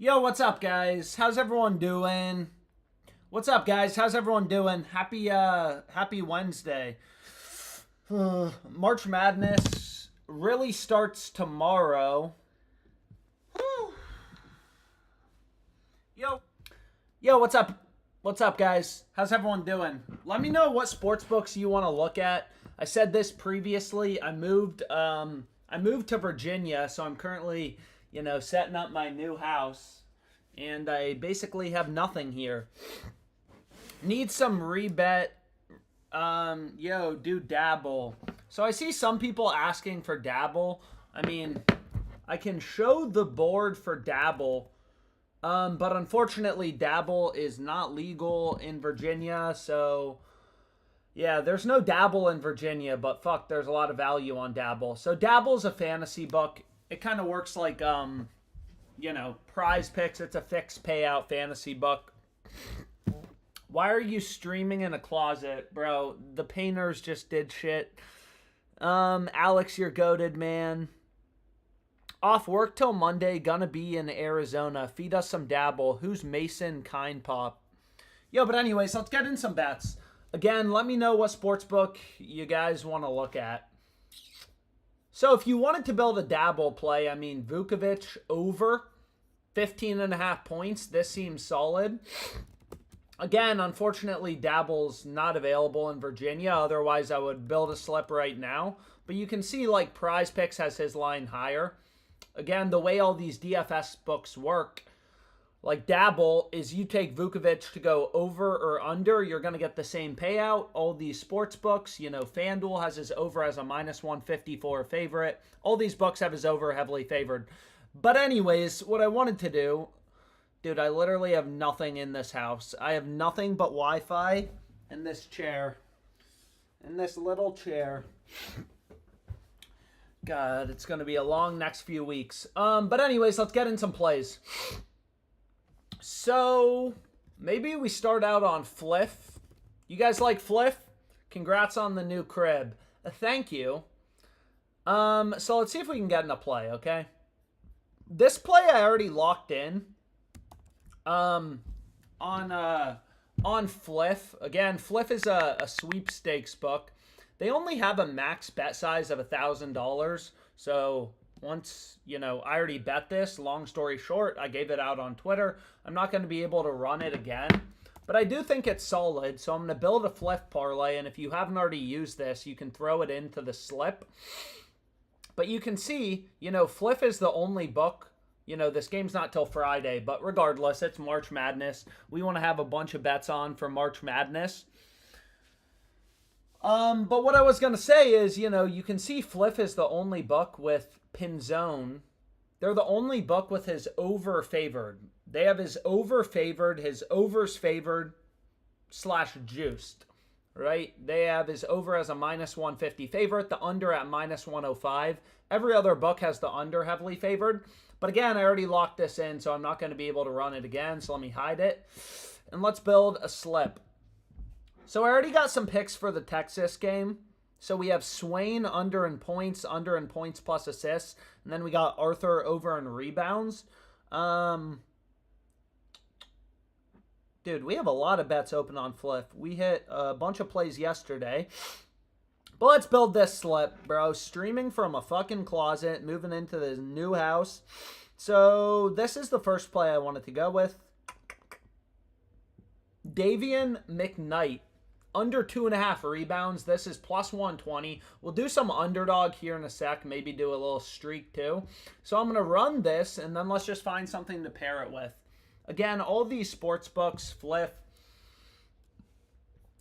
Yo, what's up, guys? How's everyone doing? What's up, guys? How's everyone doing? Happy Wednesday. March Madness really starts tomorrow. Whew. Yo, what's up? What's up, guys? How's everyone doing? Let me know what sportsbooks you want to look at. I said this previously. I moved to Virginia, so I'm currently, setting up my new house, and I basically have nothing here. Need some rebet. Do Dabble. So I see some people asking for Dabble. I mean, I can show the board for Dabble, but unfortunately, Dabble is not legal in Virginia, so yeah, there's no Dabble in Virginia, but fuck, there's a lot of value on Dabble. So Dabble's a fantasy book. It kind of works like, PrizePicks. It's a fixed payout fantasy book. Why are you streaming in a closet, bro? The painters just did shit. Alex, you're goated, man. Off work till Monday. Gonna be in Arizona. Feed us some Dabble. Who's Mason Kind Pop? Yo, but anyways, let's get in some bets. Again, let me know what sportsbook you guys want to look at. So if you wanted to build a Dabble play, I mean, Vukovic over 15.5 points. This seems solid. Again, unfortunately, Dabble's not available in Virginia. Otherwise, I would build a slip right now. But you can see, like, PrizePicks has his line higher. Again, the way all these DFS books work, like Dabble, is you take Vukovic to go over or under, you're going to get the same payout. All these sports books, FanDuel has his over as a -154 favorite. All these books have his over heavily favored. But anyways, what I wanted to do, dude, I literally have nothing in this house. I have nothing but Wi-Fi in this chair. In this little chair. God, it's going to be a long next few weeks. But anyways, let's get in some plays. So, maybe we start out on Fliff. You guys like Fliff? Congrats on the new crib. Thank you. So let's see if we can get in a play, okay? This play I already locked in. On Fliff. Again, Fliff is a sweepstakes book. They only have a max bet size of $1,000. So once, I already bet this. Long story short, I gave it out on Twitter. I'm not going to be able to run it again. But I do think it's solid. So I'm going to build a Fliff parlay. And if you haven't already used this, you can throw it into the slip. But you can see, Fliff is the only book. This game's not till Friday. But regardless, it's March Madness. We want to have a bunch of bets on for March Madness. But what I was going to say is, you can see Fliff is the only book with Pinzone. They're the only book with his over favored. They have his over favored, his overs favored / juiced, right? They have his over as a -150 favorite, the under at -105. Every other book has the under heavily favored. But again, I already locked this in, so I'm not going to be able to run it again. So let me hide it. And let's build a slip. So I already got some picks for the Texas game. So we have Swain under in points plus assists. And then we got Arthur over in rebounds. Dude, we have a lot of bets open on Fliff. We hit a bunch of plays yesterday. But let's build this slip, bro. Streaming from a fucking closet, moving into this new house. So this is the first play I wanted to go with. Davian McKnight. Under 2.5 rebounds. This is +120. We'll do some underdog here in a sec. Maybe do a little streak too. So I'm going to run this, and then let's just find something to pair it with. Again, all these sports books, Fliff.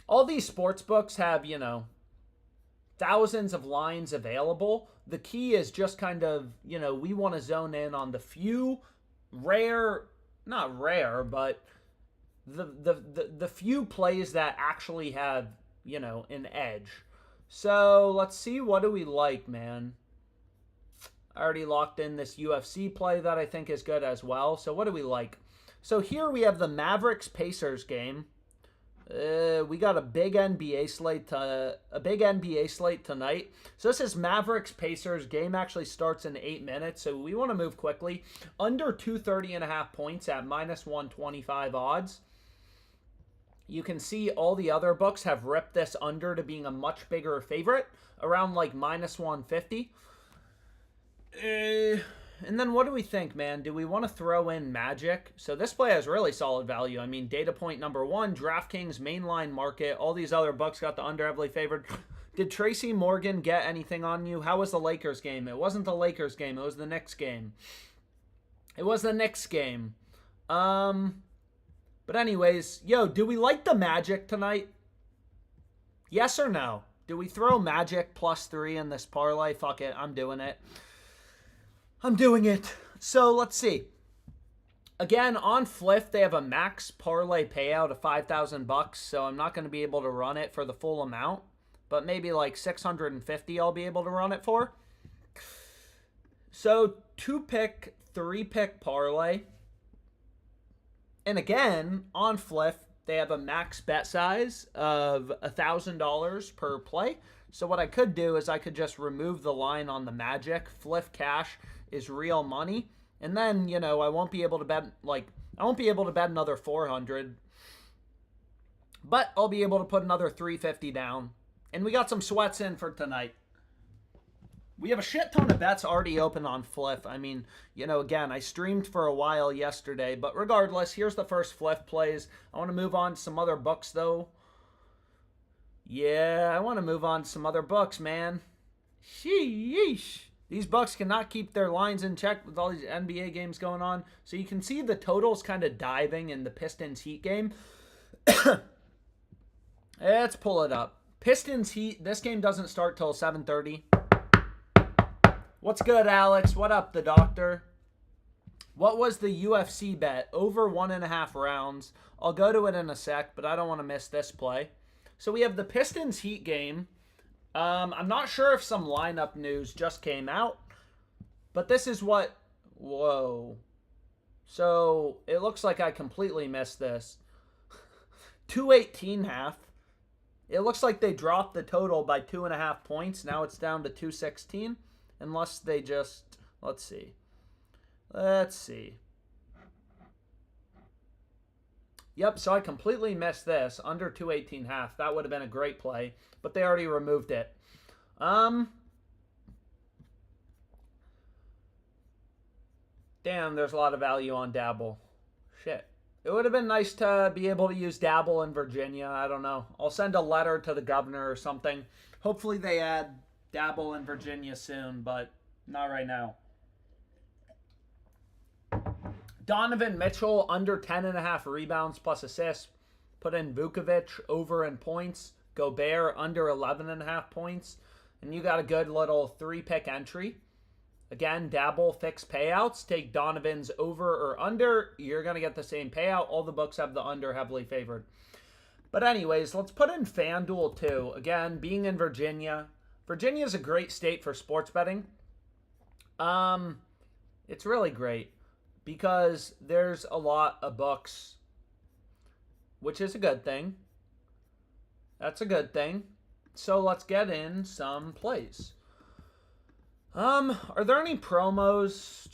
All these sports books have, thousands of lines available. The key is just kind of, we want to zone in on the few rare, not rare, but the few plays that actually have, an edge. So let's see, what do we like, man? I already locked in this UFC play that I think is good as well. So what do we like? So here we have the Mavericks-Pacers game. We got a big NBA slate tonight. So this is Mavericks Pacers. Game actually starts in 8 minutes, so we want to move quickly. Under 230.5 points at -125 odds. You can see all the other books have ripped this under to being a much bigger favorite, around like -150. And then what do we think, man? Do we want to throw in Magic? So this play has really solid value. I mean, data point number 1, DraftKings, mainline market. All these other books got the under heavily favored. Did Tracy Morgan get anything on you? How was the Lakers game? It wasn't the Lakers game. It was the Knicks game. It was the Knicks game. But anyways, yo, do we like the Magic tonight? Yes or no? Do we throw Magic +3 in this parlay? Fuck it. I'm doing it. So let's see. Again, on Fliff, they have a max parlay payout of $5,000, so I'm not going to be able to run it for the full amount, but maybe like 650 I'll be able to run it for. So 2-pick, 3-pick parlay. And again, on Fliff, they have a max bet size of $1,000 per play. So what I could do is I could just remove the line on the Magic. Fliff cash is real money, and then I won't be able to bet another 400, but I'll be able to put another 350 down, and we got some sweats in for tonight. We have a shit ton of bets already open on Fliff. I mean, again, I streamed for a while yesterday, but regardless, here's the first Fliff plays. I want to move on to some other books though. Yeah, I want to move on to some other books, man. Sheesh. These Bucks cannot keep their lines in check with all these NBA games going on. So you can see the totals kind of diving in the Pistons Heat game. Let's pull it up. Pistons Heat. This game doesn't start till 7:30. What's good, Alex? What up, the doctor? What was the UFC bet? Over 1.5 rounds. I'll go to it in a sec, but I don't want to miss this play. So we have the Pistons Heat game. I'm not sure if some lineup news just came out, but this is what... Whoa. So it looks like I completely missed this. 218.5. It looks like they dropped the total by 2.5 points. Now it's down to 216. Unless they just... Let's see. Yep, so I completely missed this. Under 218.5. That would have been a great play, but they already removed it. Damn, there's a lot of value on Dabble. Shit. It would have been nice to be able to use Dabble in Virginia. I don't know. I'll send a letter to the governor or something. Hopefully they add Dabble in Virginia soon, but not right now. Donovan Mitchell, under 10.5 rebounds plus assists. Put in Vukovic, over in points. Gobert, under 11.5 points. And you got a good little 3-pick entry. Again, Dabble fixed payouts. Take Donovan's over or under. You're going to get the same payout. All the books have the under heavily favored. But anyways, let's put in FanDuel too. Again, being in Virginia. Virginia is a great state for sports betting. It's really great. Because there's a lot of books, which is a good thing. That's a good thing. So let's get in some plays. Are there any promos?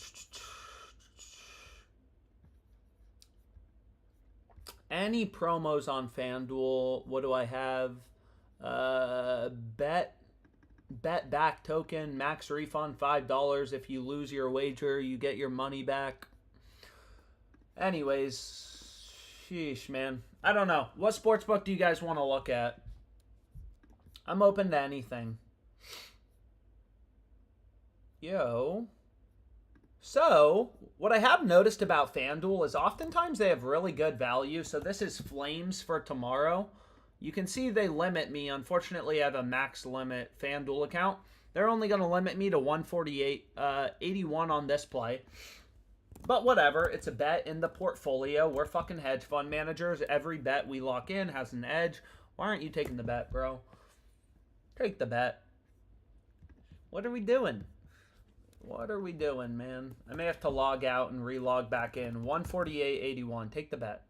Any promos on FanDuel? What do I have? Bet back token, max refund $5. If you lose your wager, you get your money back. Anyways, sheesh, man. I don't know. What sportsbook do you guys want to look at? I'm open to anything. Yo. So, what I have noticed about FanDuel is oftentimes they have really good value. So this is Flames for tomorrow. You can see they limit me. Unfortunately, I have a max limit FanDuel account. They're only going to limit me to 148.81 on this play. But whatever, it's a bet in the portfolio. We're fucking hedge fund managers. Every bet we lock in has an edge. Why aren't you taking the bet, bro? Take the bet. What are we doing? What are we doing, man? I may have to log out and re-log back in. 148.81. Take the bet.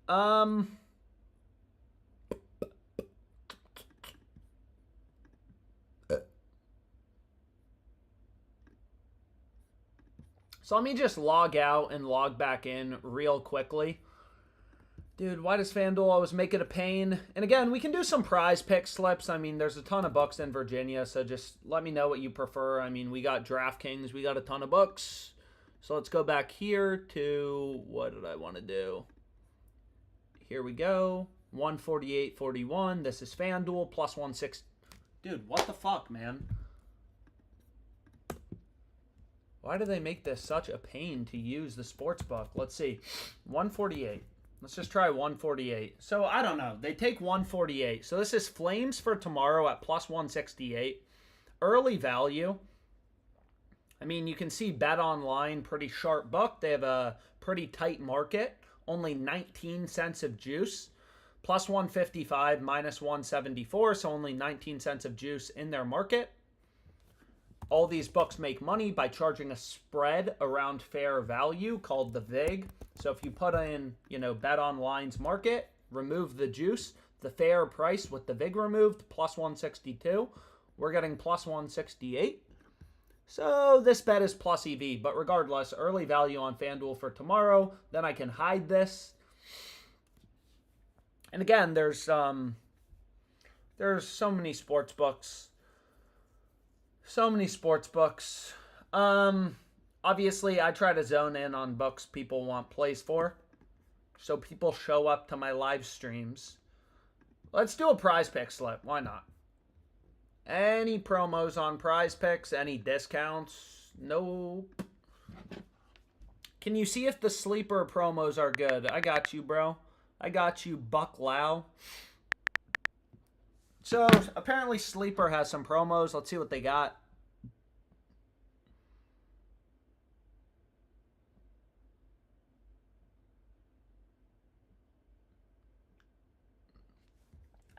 So let me just log out and log back in real quickly. Dude, why does FanDuel always make it a pain? And again, we can do some prize pick slips. I mean, there's a ton of books in Virginia, so just let me know what you prefer. I mean, we got DraftKings, we got a ton of books. So let's go back here to, what did I want to do? Here we go. 148.41. This is FanDuel, plus 160. Dude, what the fuck, man? Why do they make this such a pain to use the sports book? Let's see. 148. Let's just try 148. So, I don't know. They take 148. So, this is Flames for tomorrow at plus 168. Early value. I mean, you can see Bet Online, pretty sharp book. They have a pretty tight market. Only 19 cents of juice. Plus 155, minus 174. So, only 19 cents of juice in their market. All these books make money by charging a spread around fair value called the VIG. So if you put in, Bet Online's market, remove the juice, the fair price with the VIG removed, plus 162, we're getting plus 168. So this bet is plus EV, but regardless, early value on FanDuel for tomorrow. Then I can hide this. And again, there's so many sports books. So many sports books. Obviously, I try to zone in on books people want plays for. So people show up to my live streams. Let's do a prize pick slip. Why not? Any promos on prize picks? Any discounts? Nope. Can you see if the sleeper promos are good? I got you, bro. I got you, Buck Lau. So, apparently Sleeper has some promos. Let's see what they got.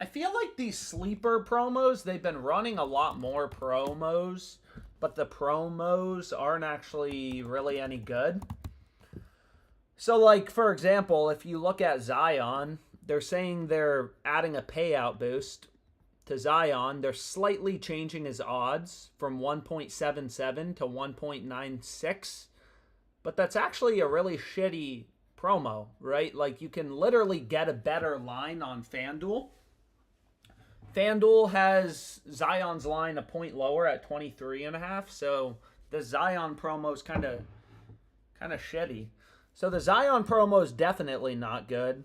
I feel like these Sleeper promos, they've been running a lot more promos, but the promos aren't actually really any good. So, like, for example, if you look at Zion, they're saying they're adding a payout boost to Zion. They're slightly changing his odds from 1.77 to 1.96. But that's actually a really shitty promo, right? Like, you can literally get a better line on FanDuel. FanDuel has Zion's line a point lower at 23.5. So the Zion promo is kind of shitty. So the Zion promo is definitely not good.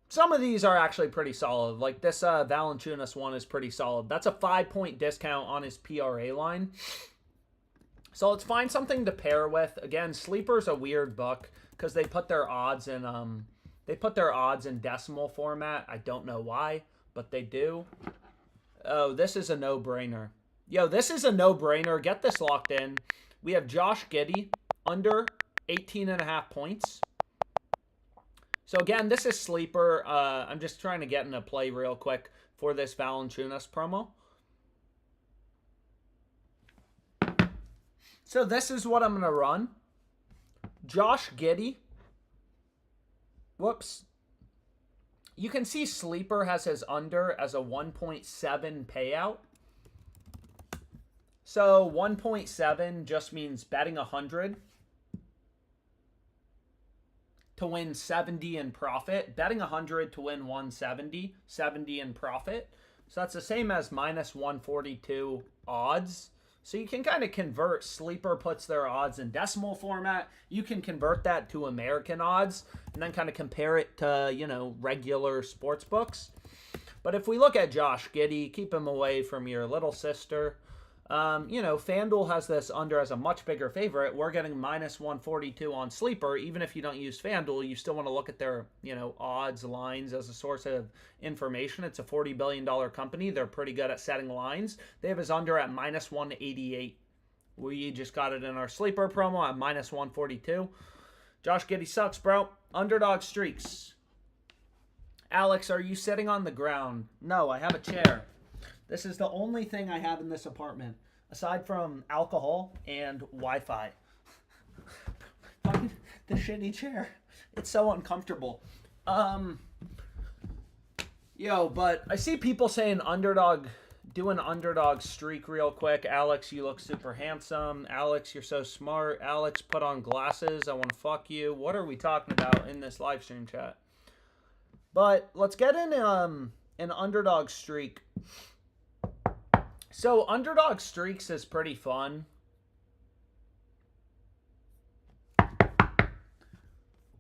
Some of these are actually pretty solid. Like this Valanciunas one is pretty solid. That's a 5-point discount on his PRA line. So let's find something to pair with. Again, Sleeper's a weird book because they put their odds in decimal format. I don't know why, but they do. Oh, this is a no-brainer. Yo, this is a no-brainer. Get this locked in. We have Josh Giddey under 18.5 points. So again, this is Sleeper. I'm just trying to get in a play real quick for this Valanciunas promo. So this is what I'm going to run. Josh Giddey. Whoops. You can see Sleeper has his under as a 1.7 payout. So 1.7 just means betting 100 to win 70 in profit. Betting 100 to win 170, 70 in profit. So that's the same as minus 142 odds. So you can kind of convert. Sleeper puts their odds in decimal format. You can convert that to American odds and then kind of compare it to, regular sports books. But if we look at Josh Giddey, keep him away from your little sister. FanDuel has this under as a much bigger favorite. We're getting minus 142 on Sleeper. Even if you don't use FanDuel, you still want to look at their, odds, lines as a source of information. It's a $40 billion company. They're pretty good at setting lines. They have his under at minus 188. We just got it in our Sleeper promo at minus 142. Josh Giddey sucks, bro. Underdog streaks. Alex, are you sitting on the ground? No, I have a chair. This is the only thing I have in this apartment, aside from alcohol and Wi-Fi. The shitty chair. It's so uncomfortable. But I see people saying Underdog, do an Underdog streak real quick. Alex, you look super handsome. Alex, you're so smart. Alex, put on glasses. I want to fuck you. What are we talking about in this live stream chat? But let's get in an Underdog streak. So Underdog streaks is pretty fun.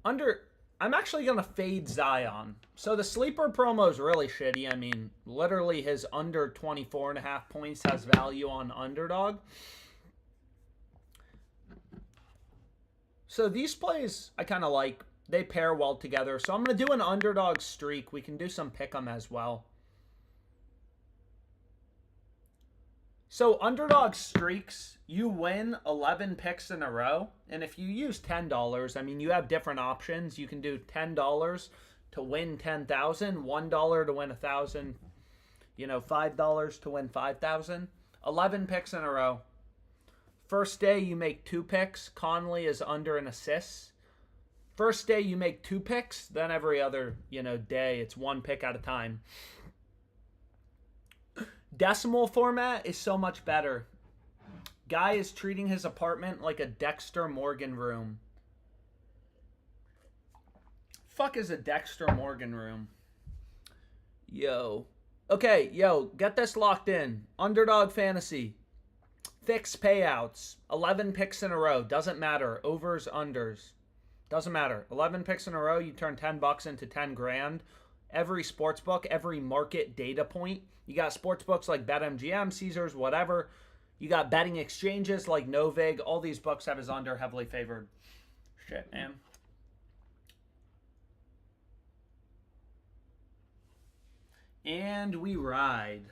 I'm actually going to fade Zion. So the sleeper promo is really shitty. I mean, literally his under 24.5 points has value on Underdog. So these plays I kind of like. They pair well together. So I'm going to do an Underdog streak. We can do some pick'em as well. So Underdog streaks, you win 11 picks in a row. And if you use $10, I mean, you have different options. You can do $10 to win 10,000, $1 to win 1,000, $5 to win 5,000. 11 picks in a row. First day you make 2 picks. Conley is under an assist. First day you make 2 picks. Then every other, day it's 1 pick at a time. Decimal format is so much better. Guy is treating his apartment like a Dexter Morgan room. Fuck is a Dexter Morgan room? Okay, get this locked in. Underdog Fantasy. Fixed payouts. 11 picks in a row. Doesn't matter. Overs, unders. Doesn't matter. 11 picks in a row, you turn $10 into 10 grand. Every sportsbook, every market data point. You got sportsbooks like BetMGM, Caesars, whatever. You got betting exchanges like Novig. All these books have his under heavily favored. Shit, man. And we ride.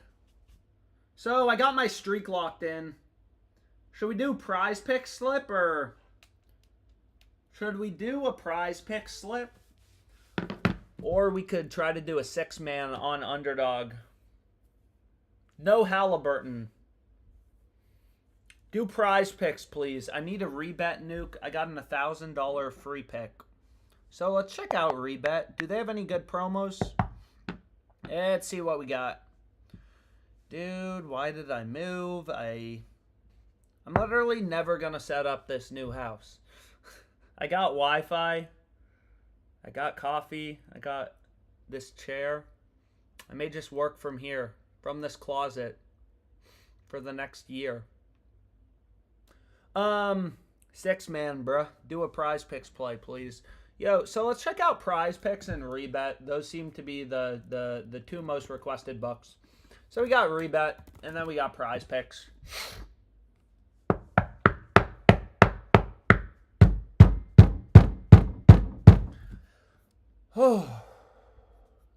So I got my streak locked in. Should we do PrizePicks slip or should we do a PrizePicks slip? Or we could try to do a 6-man on Underdog. No Halliburton. Do PrizePicks, please. I need a Rebet nuke. I got an $1,000 free pick. So let's check out Rebet. Do they have any good promos? Let's see what we got. Dude, why did I move? I'm literally never going to set up this new house. I got Wi-Fi. I got coffee. I got this chair. I may just work from here, from this closet, for the next year. 6-man, bruh. Do a PrizePicks play, please. So let's check out PrizePicks and Rebet. Those seem to be the 2 most requested books. So we got Rebet, and then we got PrizePicks.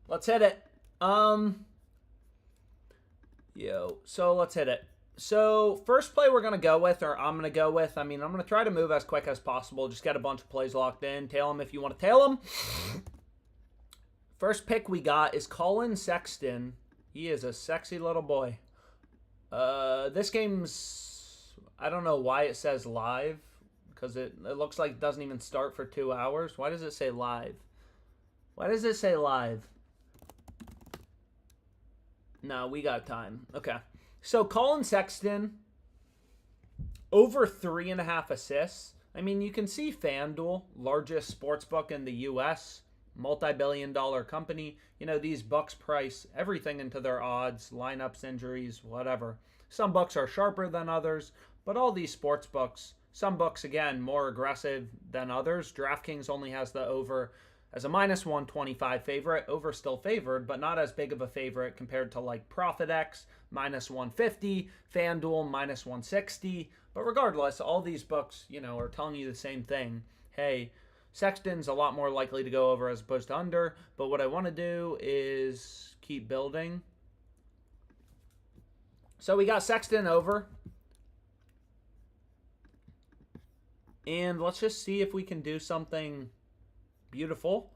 Let's hit it. So let's hit it. So first play we're going to go with, or I'm going to go with, I'm going to try to move as quick as possible. Just get a bunch of plays locked in. Tail them if you want to tail them. First pick we got is Colin Sexton. He is a sexy little boy. This game's, I don't know why it says live, because it looks like it doesn't even start for 2 hours. Why does it say live? Why does it say live? No, we got time. Okay. So Colin Sexton, over 3.5 assists. You can see FanDuel, largest sportsbook in the U.S., multi-billion-dollar company. These books price everything into their odds, lineups, injuries, whatever. Some books are sharper than others, but all these sports books, some books, again, more aggressive than others. DraftKings only has the over as a minus 125 favorite. Over still favored, but not as big of a favorite compared to like ProfitX, minus 150, FanDuel, minus 160. But regardless, all these books, are telling you the same thing. Hey, Sexton's a lot more likely to go over as opposed to under. But what I want to do is keep building. So we got Sexton over. And let's just see if we can do something beautiful.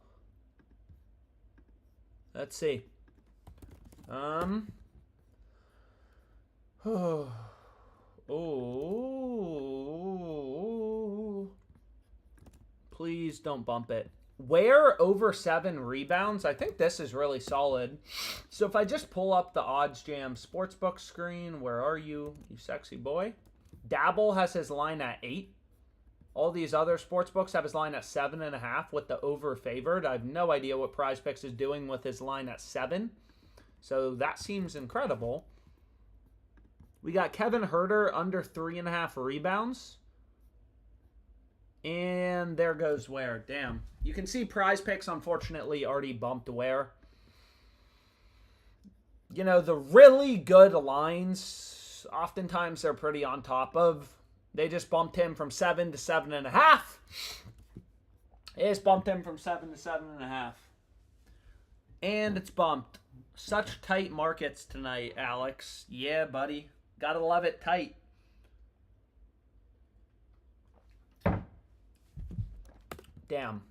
Let's see. Please don't bump it. Where over 7 rebounds, I think this is really solid. So if I just pull up the Odds Jam Sportsbook screen, where are you, you sexy boy? Dabble has his line at 8. All these other sportsbooks have his line at 7.5 with the over favored. I have no idea what PrizePicks is doing with his line at 7. So that seems incredible. We got Kevin Huerter under 3.5 rebounds. And there goes Ware. Damn. You can see PrizePicks, unfortunately, already bumped Ware. You know, the really good lines, oftentimes they're pretty on top of. They just bumped him from 7 to 7.5. They just bumped him from 7 to 7.5. And it's bumped. Such tight markets tonight, Alex. Yeah, buddy. Gotta love it tight. Damn.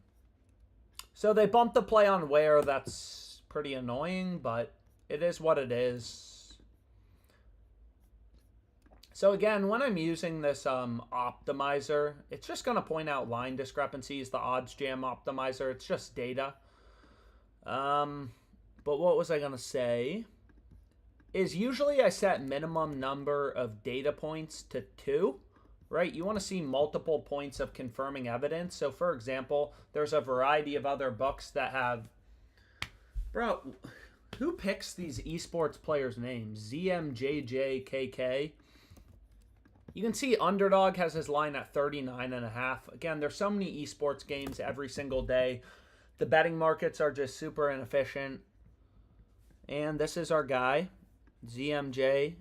So they bumped the play on Ware. That's pretty annoying, but it is what it is. So again, when I'm using this optimizer, it's just going to point out line discrepancies, the Odds Jam optimizer. It's just data. But what was I going to say? Is usually I set minimum number of data points to 2. Right? You want to see multiple points of confirming evidence. So, for example, there's a variety of other books that have... Bro, who picks these esports players' names? ZMJJKK. You can see Underdog has his line at 39.5. Again, there's so many esports games every single day. The betting markets are just super inefficient. And this is our guy, ZMJJKK.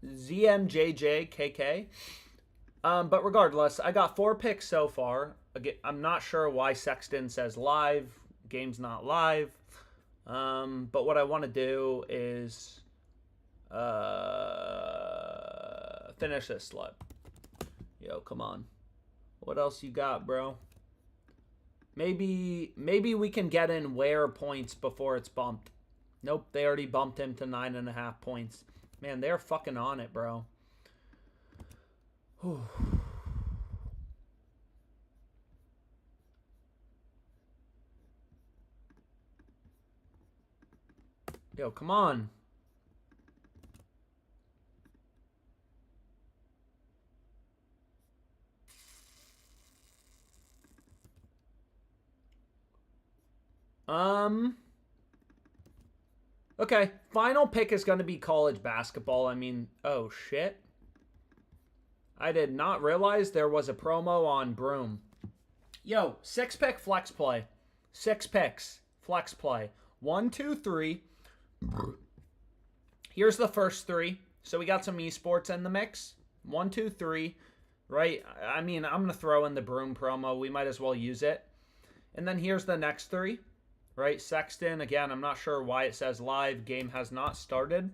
ZMJJKK. But regardless, I got 4 picks so far. Again, I'm not sure why Sexton says live. Game's not live. But what I want to do is finish this slip. Yo, come on. What else you got, bro? Maybe we can get in Ware points before it's bumped. Nope, they already bumped him to 9.5 points. Man, they're fucking on it, bro. Whew. Yo, come on. Okay, final pick is going to be college basketball. I mean, oh shit. I did not realize there was a promo on Broom. Yo, 6-pick flex play. 6 picks, flex play. 1, 2, 3. Here's the first 3. So we got some esports in the mix. 1, 2, 3. Right? I mean, I'm going to throw in the Broom promo. We might as well use it. And then here's the next 3. Right, Sexton, again, I'm not sure why it says live. Game has not started.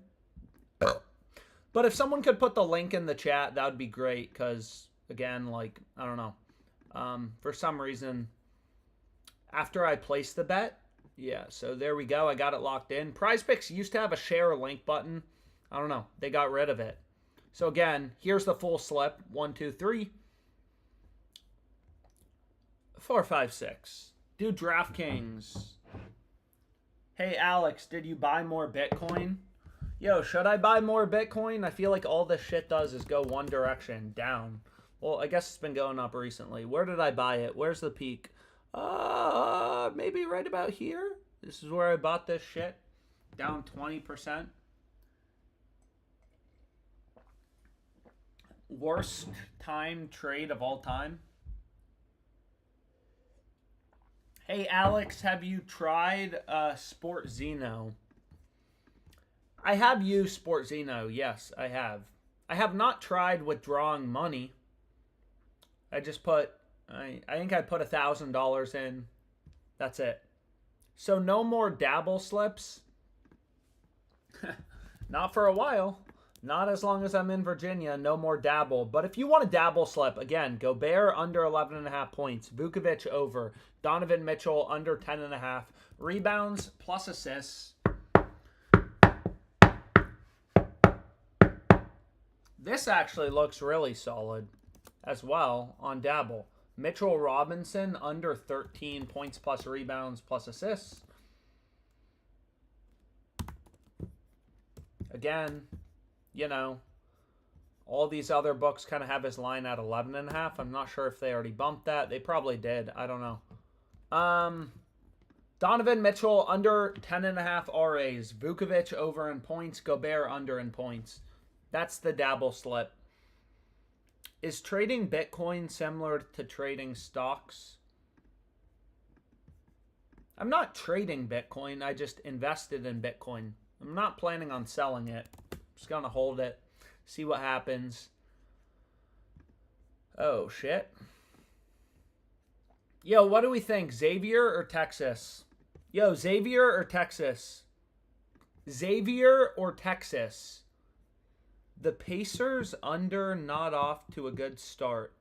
But if someone could put the link in the chat, that would be great. Because, again, like, I don't know. For some reason, after I placed the bet, yeah, so there we go. I got it locked in. PrizePicks used to have a share link button. I don't know. They got rid of it. So, again, here's the full slip. 1, 2, 3. 4, 5, 6. Do DraftKings. Hey, Alex, did you buy more Bitcoin? Yo, should I buy more Bitcoin? I feel like all this shit does is go one direction, down. Well, I guess it's been going up recently. Where did I buy it? Where's the peak? Maybe right about here? This is where I bought this shit. Down 20%. Worst time trade of all time. Hey, Alex, have you tried SportZeno? I have used SportZeno. Yes, I have. I have not tried withdrawing money. I just put, I think I put $1,000 in. That's it. So no more dabble slips. Not for a while. Not as long as I'm in Virginia. No more dabble. But if you want a dabble slip, again, Gobert under 11.5 points. Vukovic over. Donovan Mitchell under 10.5. Rebounds plus assists. This actually looks really solid as well on dabble. Mitchell Robinson, under 13 points plus rebounds plus assists. Again, you know, all these other books kind of have his line at 11.5. I'm not sure if they already bumped that. They probably did. I don't know. Donovan Mitchell, under 10.5 RAs. Vukovic, over in points. Gobert, under in points. That's the dabble slip. Is trading Bitcoin similar to trading stocks? I'm not trading Bitcoin. I just invested in Bitcoin. I'm not planning on selling it. I'm just going to hold it. See what happens. Oh, shit. Yo, what do we think? Xavier or Texas? Yo, Xavier or Texas? Xavier or Texas? The Pacers under, not off to a good start.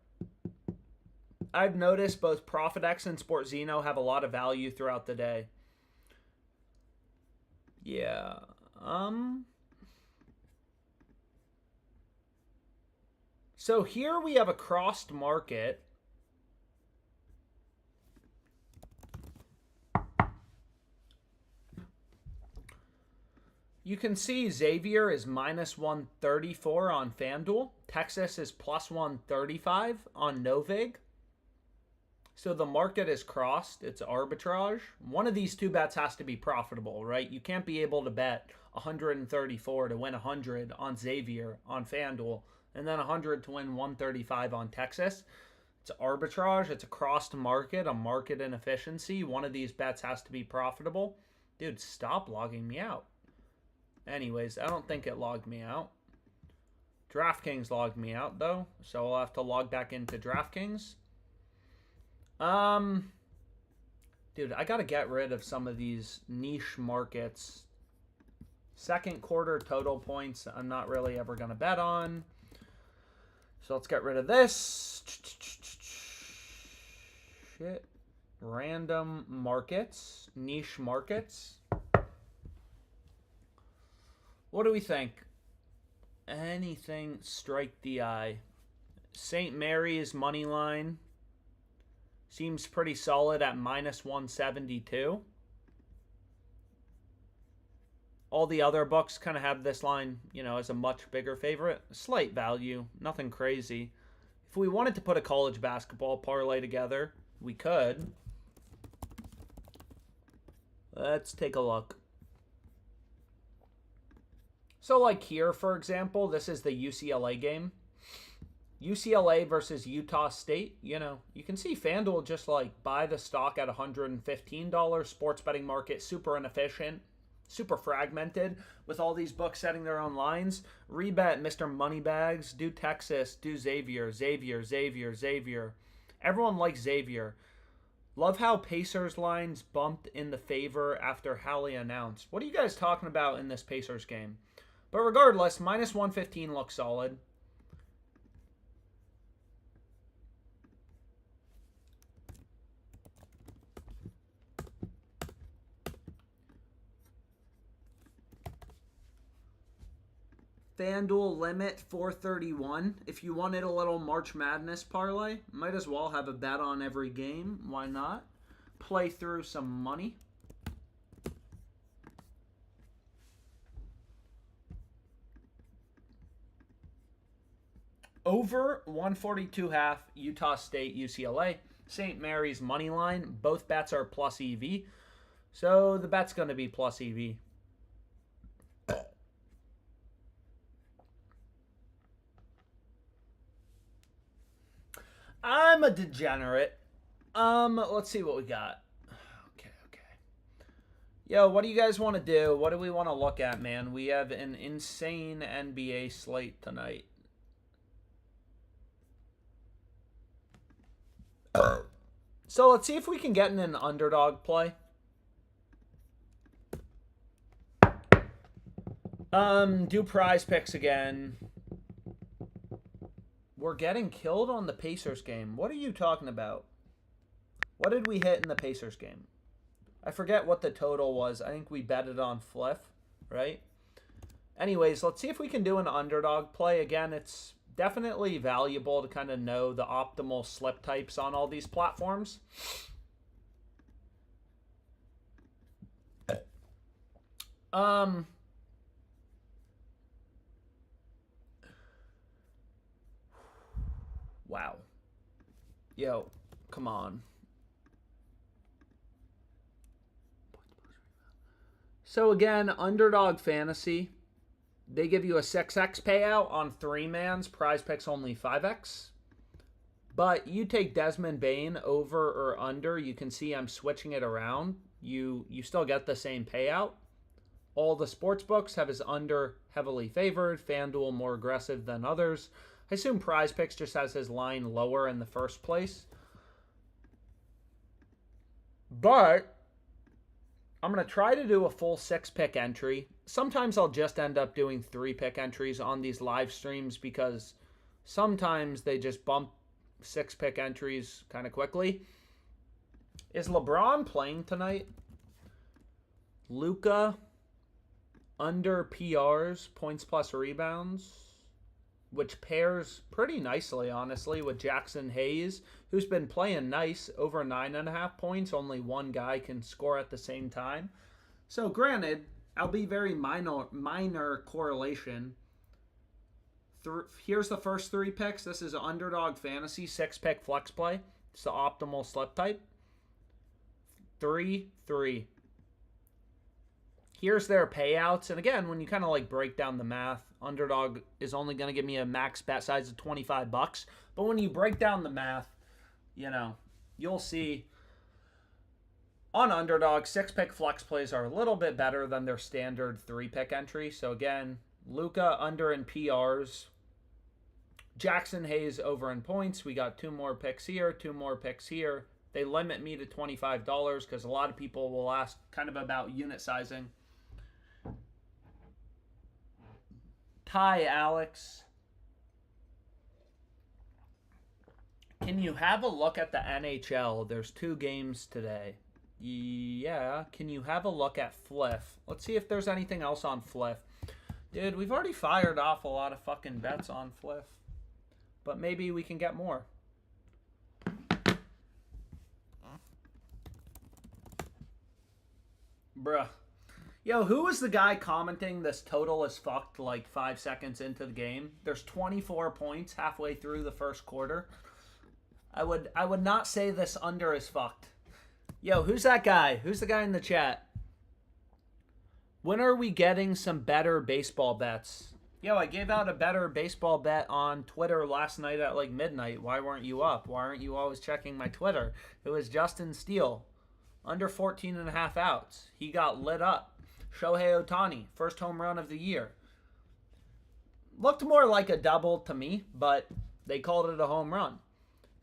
I've noticed both ProfitX and SportZeno have a lot of value throughout the day. Yeah. So here we have a crossed market. You can see Xavier is minus 134 on FanDuel. Texas is plus 135 on Novig. So the market is crossed. It's arbitrage. One of these two bets has to be profitable, right? You can't be able to bet 134 to win 100 on Xavier on FanDuel and then 100 to win 135 on Texas. It's arbitrage. It's a crossed market, a market inefficiency. One of these bets has to be profitable. Dude, stop logging me out. Anyways, I don't think it logged me out. DraftKings logged me out, though, so I'll have to log back into DraftKings. Dude, I got to get rid of some of these niche markets. Second quarter total points, I'm not really ever going to bet on. So let's get rid of this. Shit. Random markets, niche markets. What do we think? Anything strike the eye. St. Mary's money line seems pretty solid at minus 172. All the other books kind of have this line, you know, as a much bigger favorite. Slight value, nothing crazy. If we wanted to put a college basketball parlay together, we could. Let's take a look. So like here, for example, this is the UCLA game. UCLA versus Utah State. You know, you can see FanDuel just like buy the stock at $115. Sports betting market, super inefficient, super fragmented with all these books setting their own lines. Rebet, Mr. Moneybags, do Texas, do Xavier, Xavier, Xavier, Xavier. Everyone likes Xavier. Love how Pacers lines bumped in the favor after Hallie announced. What are you guys talking about in this Pacers game? But regardless, minus 115 looks solid. FanDuel limit 431. If you wanted a little March Madness parlay, might as well have a bet on every game. Why not? Play through some money. Over 142.5, Utah State, UCLA. St. Mary's money line. Both bets are plus EV. So the bet's going to be plus EV. I'm a degenerate. Let's see what we got. Okay. Yo, what do you guys want to do? What do we want to look at, man? We have an insane NBA slate tonight. So let's see if we can get in an underdog play. Do PrizePicks again. We're getting killed on the Pacers game. What are you talking about? What did we hit in the Pacers game? I forget what the total was. I think we betted on Fliff, right? Anyways, let's see if we can do an underdog play. Again, it's definitely valuable to kind of know the optimal slip types on all these platforms. Wow. Yo, come on. So again, Underdog Fantasy, they give you a 6x payout on 3-man's. PrizePicks only 5x. But you take Desmond Bain over or under. You can see I'm switching it around. You still get the same payout. All the sports books have his under heavily favored. FanDuel more aggressive than others. I assume PrizePicks just has his line lower in the first place. But I'm going to try to do a full 6-pick entry. Sometimes I'll just end up doing 3-pick entries on these live streams because sometimes they just bump 6-pick entries kind of quickly. Is LeBron playing tonight? Luka under PRs, points plus rebounds, which pairs pretty nicely, honestly, with Jackson Hayes, who's been playing nice, over 9.5 points. Only one guy can score at the same time. So granted, I'll be very minor correlation. Here's the first 3 picks. This is Underdog Fantasy, 6-pick flex play. It's the optimal slip type. 3, 3. Here's their payouts. And again, when you kind of like break down the math, Underdog is only going to give me a max bet size of $25. But when you break down the math, you know, you'll see on Underdog, 6-pick flex plays are a little bit better than their standard 3-pick entry. So again, Luka under in PRs. Jackson Hayes over in points. We got 2 more picks here, 2 more picks here. They limit me to $25 because a lot of people will ask kind of about unit sizing. Hi, Alex. Can you have a look at the NHL? There's 2 games today. Yeah, can you have a look at Fliff? Let's see if there's anything else on Fliff. Dude, we've already fired off a lot of fucking bets on Fliff. But maybe we can get more. Bruh. Yo, who was the guy commenting this total is fucked like 5 seconds into the game? There's 24 points halfway through the first quarter. I would not say this under is fucked. Yo, who's that guy? Who's the guy in the chat? When are we getting some better baseball bets? Yo, I gave out a better baseball bet on Twitter last night at like midnight. Why weren't you up? Why aren't you always checking my Twitter? It was Justin Steele. Under 14.5 outs. He got lit up. Shohei Ohtani, first home run of the year. Looked more like a double to me, but they called it a home run.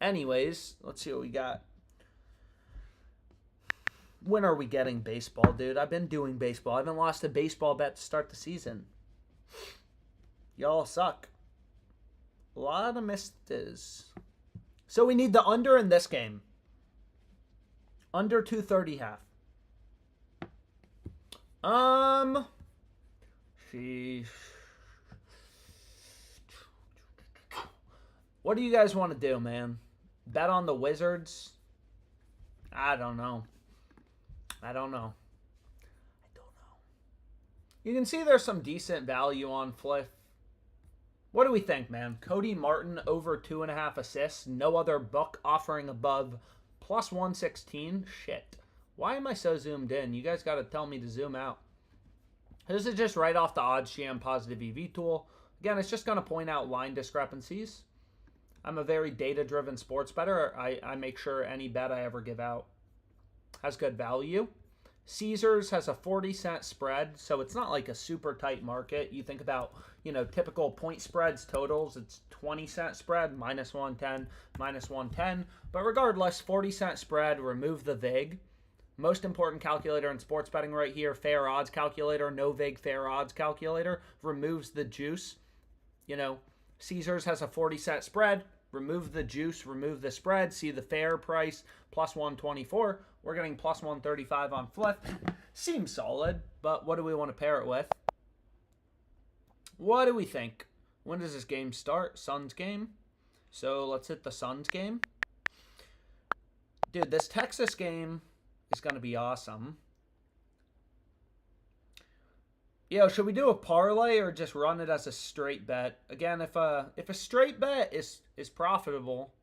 Anyways, let's see what we got. When are we getting baseball, dude? I've been doing baseball. I haven't lost a baseball bet to start the season. Y'all suck. A lot of misses. So we need the under in this game. Under 230.5. Sheesh. What do you guys want to do, man? Bet on the Wizards? I don't know. You can see there's some decent value on Fliff. What do we think, man? Cody Martin over 2.5 assists. No other book offering above plus 116. Shit. Why am I so zoomed in? You guys got to tell me to zoom out. This is just right off the OddsJam positive EV tool. Again, it's just going to point out line discrepancies. I'm a very data-driven sports bettor. I make sure any bet I ever give out has good value. Caesars has a 40-cent spread, so it's not like a super tight market. You think about, typical point spreads, totals, it's 20-cent spread, minus 110, minus 110. But regardless, 40-cent spread, remove the VIG. Most important calculator in sports betting right here, fair odds calculator, no VIG fair odds calculator, removes the juice. Caesars has a 40-cent spread, remove the juice, remove the spread, see the fair price, plus 124. We're getting plus 135 on Fliff. Seems solid, but what do we want to pair it with? What do we think? When does this game start? Suns game. So let's hit the Suns game. Dude, this Texas game is going to be awesome. Yo, should we do a parlay or just run it as a straight bet? Again, if a straight bet is profitable,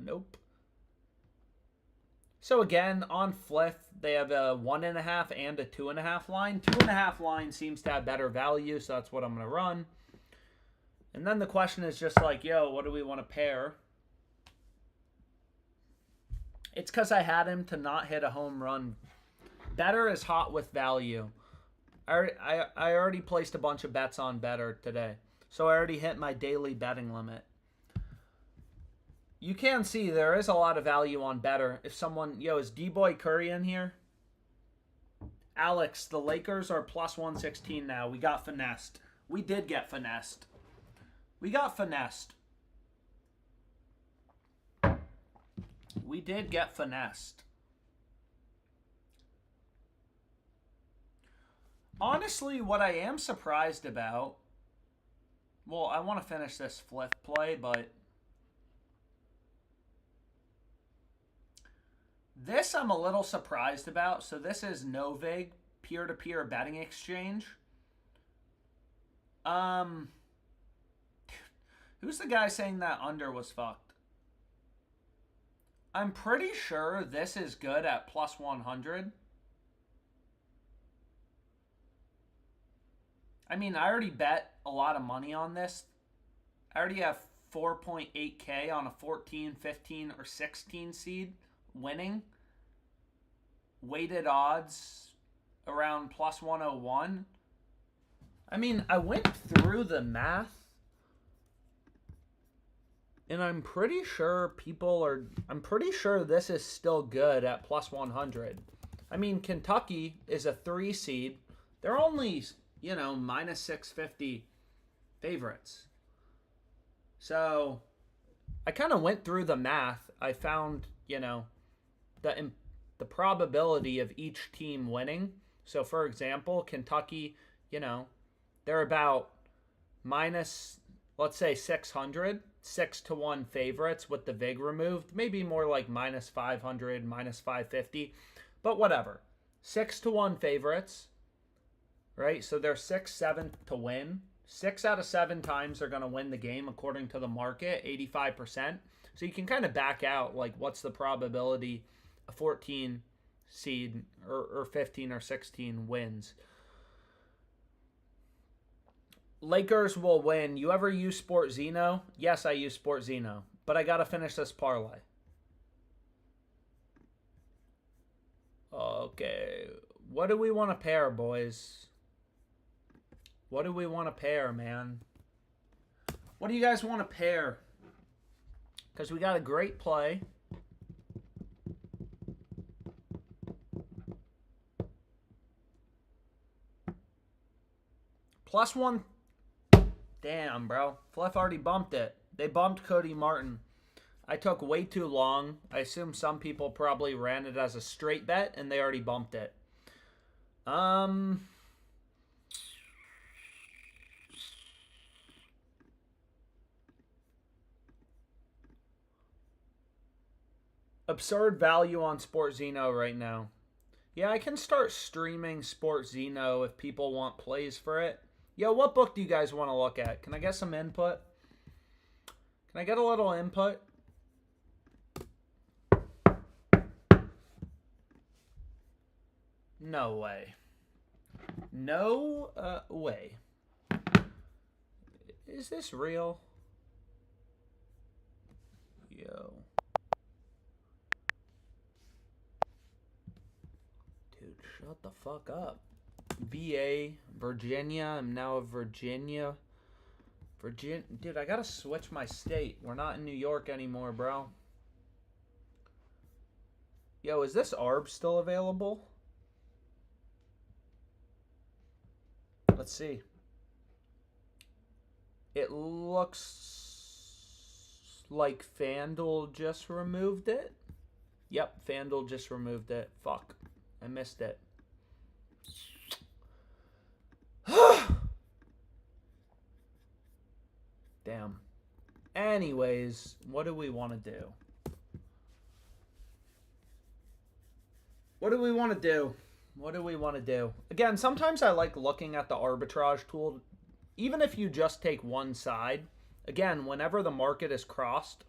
nope. So again, on Fliff, they have a 1.5 and a 2.5 line. 2.5 line seems to have better value, so that's what I'm going to run. And then the question is just like, yo, what do we want to pair? It's because I had him to not hit a home run. Better is hot with value. I already placed a bunch of bets on Better today. So I already hit my daily betting limit. You can see there is a lot of value on Better. If someone, yo, is D-Boy Curry in here? Alex, the Lakers are plus 116 now. We got finessed. We did get finessed. We got finessed. We did get finessed. Honestly, what I am surprised about, well, I want to finish this Fliff play, but this I'm a little surprised about. So this is Novig, peer-to-peer betting exchange. Who's the guy saying that under was fucked? I'm pretty sure this is good at plus 100. I mean, I already bet a lot of money on this. I already have 4.8K on a 14, 15, or 16 seed winning. Weighted odds around plus 101. I mean, I went through the math. And I'm pretty sure I'm pretty sure this is still good at plus 100. I mean, Kentucky is a 3 seed. They're only, minus 650 favorites. So I kind of went through the math. I found, the probability of each team winning. So, for example, Kentucky, they're about minus, let's say, 600, 6-1 favorites with the VIG removed. Maybe more like minus 500, minus 550. But whatever. 6-1 favorites, right? So they're 6-7 to win. 6 out of 7 times they're going to win the game according to the market, 85%. So you can kind of back out, like, what's the probability a 14 seed or 15 or 16 wins. Lakers will win. You ever use SportZeno? Yes, I use SportZeno. But I got to finish this parlay. Okay. What do we want to pair, boys? What do we want to pair, man? What do you guys want to pair? Because we got a great play. Plus 1. Damn, bro. Fliff already bumped it. They bumped Cody Martin. I took way too long. I assume some people probably ran it as a straight bet, and they already bumped it. Absurd value on SportZeno right now. Yeah, I can start streaming SportZeno if people want plays for it. Yo, what book do you guys want to look at? Can I get some input? Can I get a little input? No way. No way. Is this real? Yo. Dude, shut the fuck up. VA, Virginia. I'm now a Virginia. Dude, I gotta switch my state. We're not in New York anymore, bro. Yo, is this ARB still available? Let's see. It looks like FanDuel just removed it. Yep, FanDuel just removed it. Fuck. I missed it. Anyways, what do we want to do? What do we want to do? What do we want to do? Again, sometimes I like looking at the arbitrage tool, even if you just take one side. Again, whenever the market is crossed,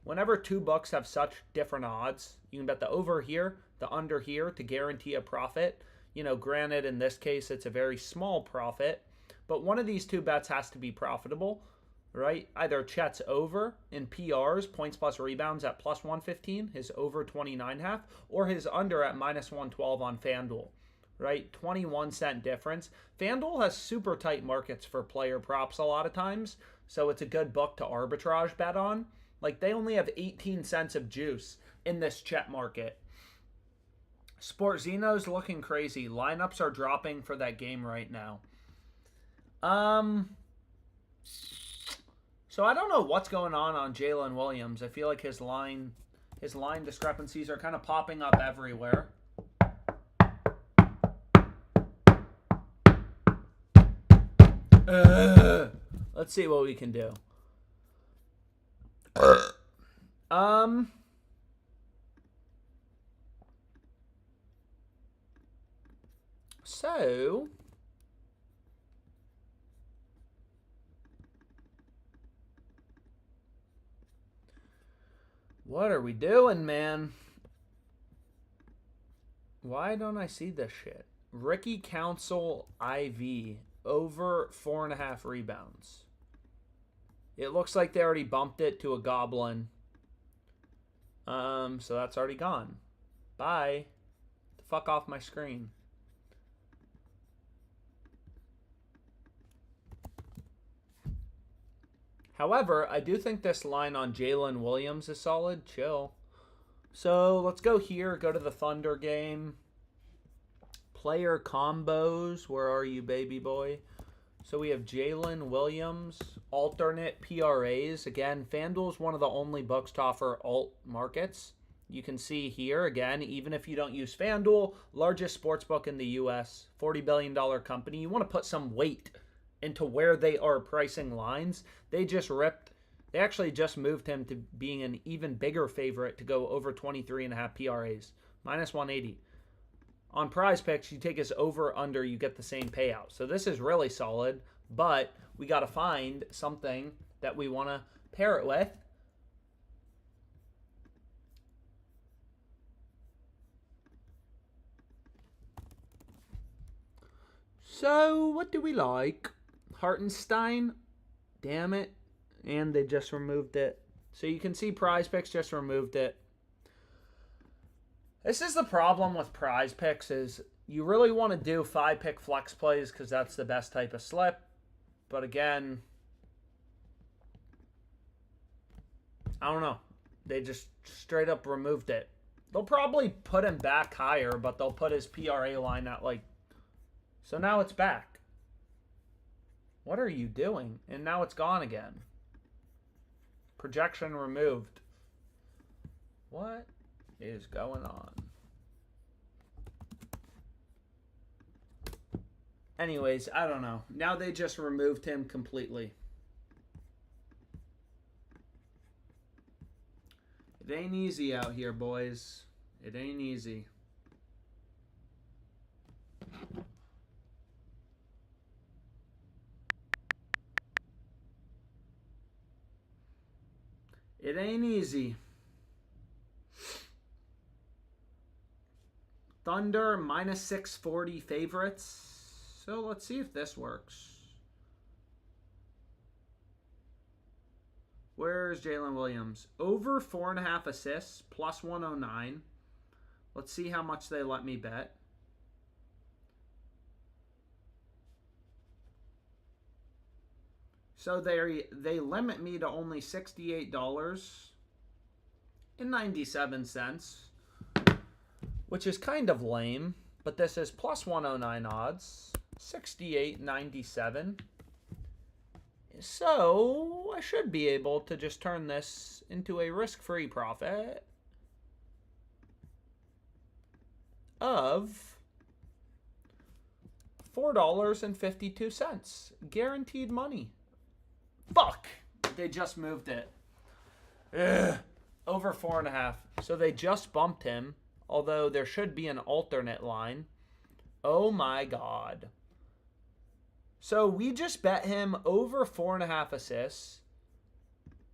whenever two books have such different odds, you can bet the over here, the under here to guarantee a profit. You know, granted, in this case, it's a very small profit, but one of these two bets has to be profitable, right? Either Chet's over in PRs, points plus rebounds at plus 115, his over 29.5, or his under at minus 112 on FanDuel, right? 21-cent difference. FanDuel has super tight markets for player props a lot of times, so it's a good book to arbitrage bet on. Like, they only have 18 cents of juice in this Chet market. Sportzino's looking crazy. Lineups are dropping for that game right now. So I don't know what's going on Jalen Williams. I feel like his line discrepancies are kind of popping up everywhere. Let's see what we can do. So what are we doing, man? Why don't I see this shit? Ricky Council IV over 4.5 rebounds. It looks like they already bumped it to a goblin. So that's already gone. Bye. The fuck off my screen. However, I do think this line on Jalen Williams is solid. Chill. So let's go here. Go to the Thunder game. Player combos. Where are you, baby boy? So we have Jalen Williams. Alternate PRAs. Again, FanDuel is one of the only books to offer alt markets. You can see here, again, even if you don't use FanDuel, largest sportsbook in the U.S., $40 billion company, you want to put some weight into where they are pricing lines. They actually just moved him to being an even bigger favorite to go over 23.5 PRAs, minus 180. On PrizePicks, you take his over, under, you get the same payout. So this is really solid, but we got to find something that we want to pair it with. So what do we like? Hartenstein, damn it, and they just removed it. So you can see PrizePicks just removed it. This is the problem with PrizePicks is you really want to do 5-pick flex plays because that's the best type of slip. But again, I don't know. They just straight up removed it. They'll probably put him back higher, but they'll put his PRA line at like... So now it's back. What are you doing? And now it's gone again. Projection removed. What is going on? Anyways, I don't know. Now they just removed him completely. It ain't easy out here, boys. It ain't easy. It ain't easy. Thunder minus 640 favorites. So let's see if this works. Where's Jalen Williams? Over 4.5 assists, plus 109. Let's see how much they let me bet. So they limit me to only $68.97, which is kind of lame, but this is plus 109 odds, $68.97. So I should be able to just turn this into a risk-free profit of $4.52. Guaranteed money. Fuck! They just moved it. Ugh. Over 4.5. So they just bumped him, although there should be an alternate line. Oh my God. So we just bet him over 4.5 assists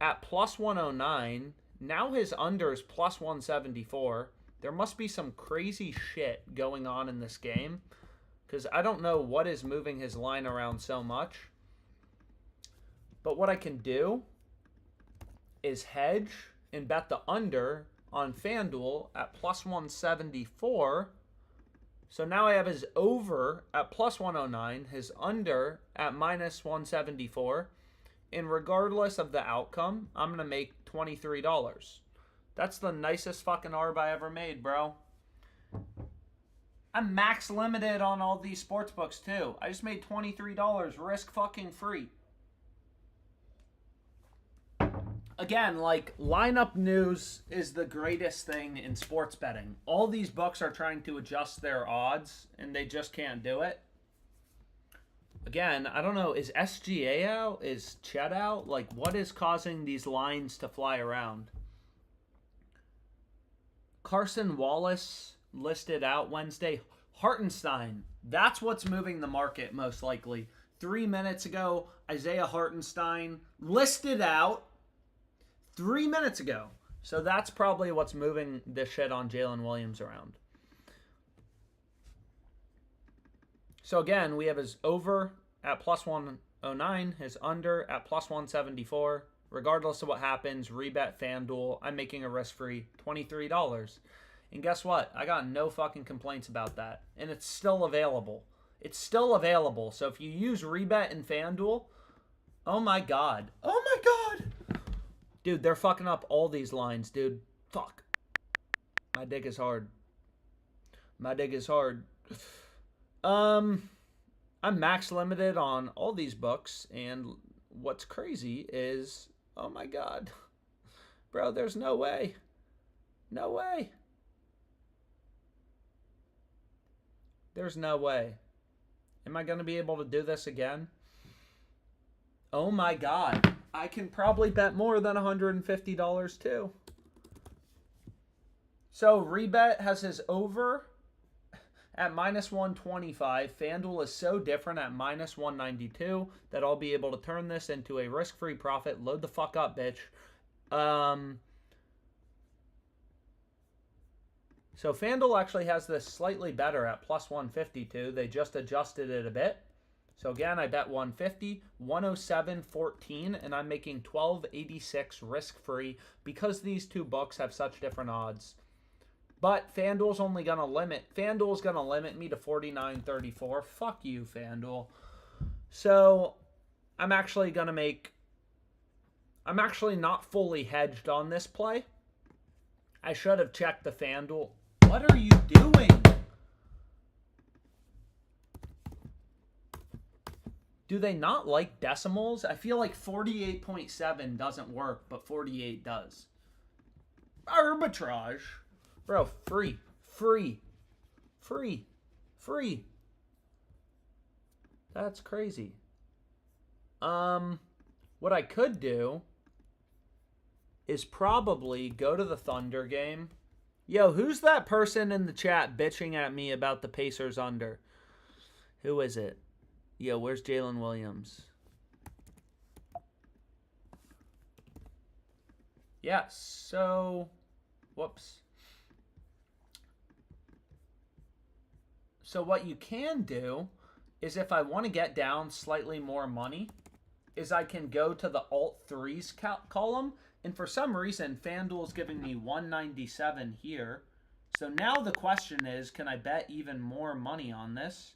at plus 109. Now his under is plus 174. There must be some crazy shit going on in this game, because I don't know what is moving his line around so much. But what I can do is hedge and bet the under on FanDuel at plus 174. So now I have his over at plus 109, his under at minus 174. And regardless of the outcome, I'm going to make $23. That's the nicest fucking arb I ever made, bro. I'm max limited on all these sportsbooks too. I just made $23 risk fucking free. Again, like, lineup news is the greatest thing in sports betting. All these books are trying to adjust their odds, and they just can't do it. Again, I don't know, is SGA out? Is Chet out? Like, what is causing these lines to fly around? Carson Wallace listed out Wednesday. Hartenstein, that's what's moving the market most likely. 3 minutes ago, Isaiah Hartenstein listed out 3 minutes ago. So that's probably what's moving this shit on Jalen Williams around. So again, we have his over at plus 109, his under at plus 174. Regardless of what happens, Rebet FanDuel, I'm making a risk-free $23. And guess what? I got no fucking complaints about that. And it's still available. It's still available. So if you use Rebet and FanDuel, oh my God. Oh my God. Dude, they're fucking up all these lines, dude. Fuck. My dick is hard. My dick is hard. I'm max limited on all these books, and what's crazy is, oh my God. Bro, there's no way. No way. There's no way. Am I going to be able to do this again? Oh my God. I can probably bet more than $150 too. So Rebet has his over at minus 125. FanDuel is so different at minus 192 that I'll be able to turn this into a risk-free profit. Load the fuck up, bitch. So FanDuel actually has this slightly better at plus 152. They just adjusted it a bit. So again, I bet 150, 107.14, and I'm making 12.86 risk-free because these two books have such different odds. But FanDuel's only going to limit me to 49.34. Fuck you, FanDuel. So I'm actually not fully hedged on this play. I should have checked the FanDuel. What are you doing? Do they not like decimals? I feel like 48.7 doesn't work, but 48 does. Arbitrage. Bro, free. That's crazy. What I could do is probably go to the Thunder game. Yo, who's that person in the chat bitching at me about the Pacers under? Who is it? Yo, where's Jalen Williams? Yeah, so... Whoops. So what you can do is if I want to get down slightly more money, is I can go to the alt threes column. And for some reason, FanDuel is giving me 197 here. So now the question is, can I bet even more money on this?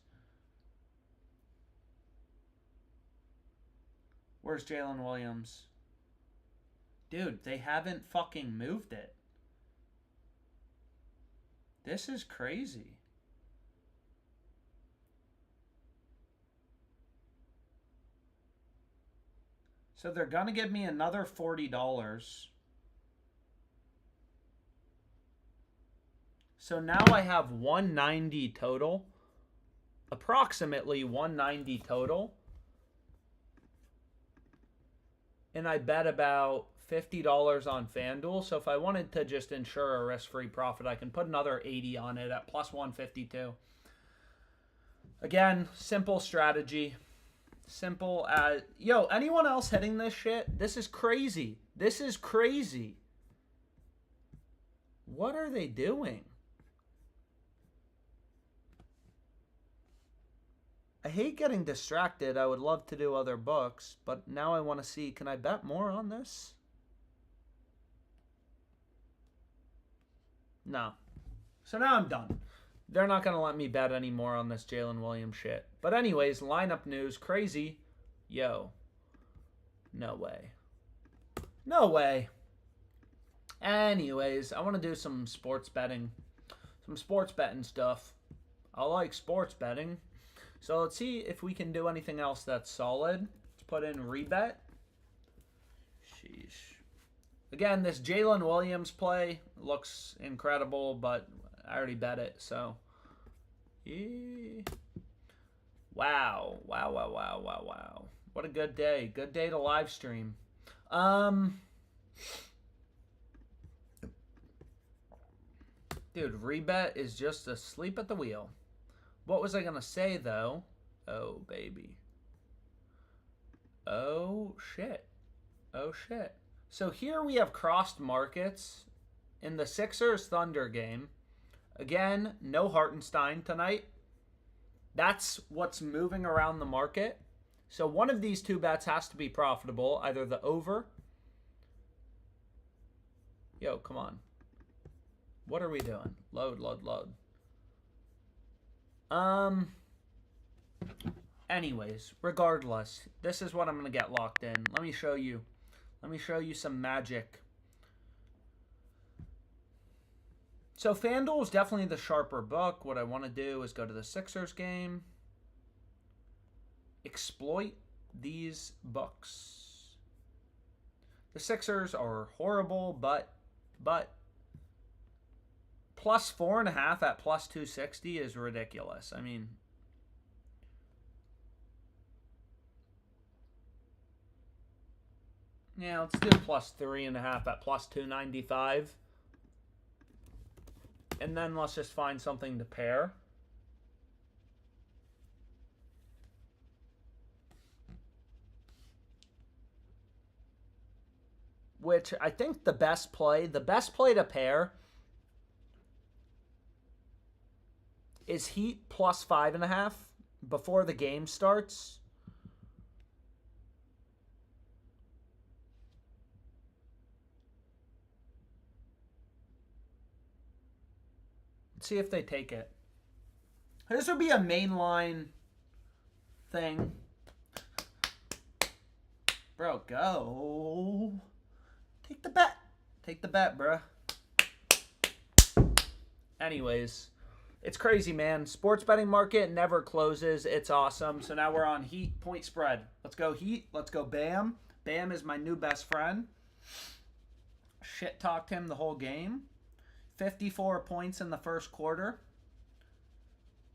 Where's Jalen Williams? Dude, they haven't fucking moved it. This is crazy. So they're going to give me another $40. So now I have 190 total. Approximately 190 total. And I bet about $50 on FanDuel. So if I wanted to just ensure a risk-free profit, I can put another 80 on it at plus 152. Again, simple strategy. Simple as... Yo, anyone else hitting this shit? This is crazy. This is crazy. What are they doing? I hate getting distracted. I would love to do other books, but now I want to see, can I bet more on this? No. So now I'm done. They're not going to let me bet anymore on this Jalen Williams shit. But anyways, lineup news, crazy. Yo. No way. No way. Anyways, I want to do some sports betting. Some sports betting stuff. I like sports betting. So let's see if we can do anything else that's solid. Let's put in Rebet. Sheesh. Again, this Jalen Williams play looks incredible, but I already bet it, so. Yeah. Wow. Wow, wow, wow, wow, wow. What a good day. Good day to live stream. Dude, Rebet is just asleep at the wheel. What was I going to say, though? Oh, baby. Oh, shit. Oh, shit. So here we have crossed markets in the Sixers-Thunder game. Again, no Hartenstein tonight. That's what's moving around the market. So one of these two bets has to be profitable, either the over. Yo, come on. What are we doing? Load, load, load. Anyways, regardless, this is what I'm going to get locked in. Let me show you. Let me show you some magic. So FanDuel is definitely the sharper book. What I want to do is go to the Sixers game. Exploit these books. The Sixers are horrible, but plus 4.5 at plus 260 is ridiculous. I mean, yeah, let's do plus 3.5 at plus 295. And then let's just find something to pair. Which I think the best play to pair is Heat plus 5.5 before the game starts. Let's see if they take it. This would be a mainline thing. Bro, go. Take the bet. Take the bet, bruh. Anyways, it's crazy, man. Sports betting market never closes. It's awesome. So now we're on Heat point spread. Let's go Heat. Let's go Bam. Bam is my new best friend. Shit talked him the whole game. 54 points in the first quarter.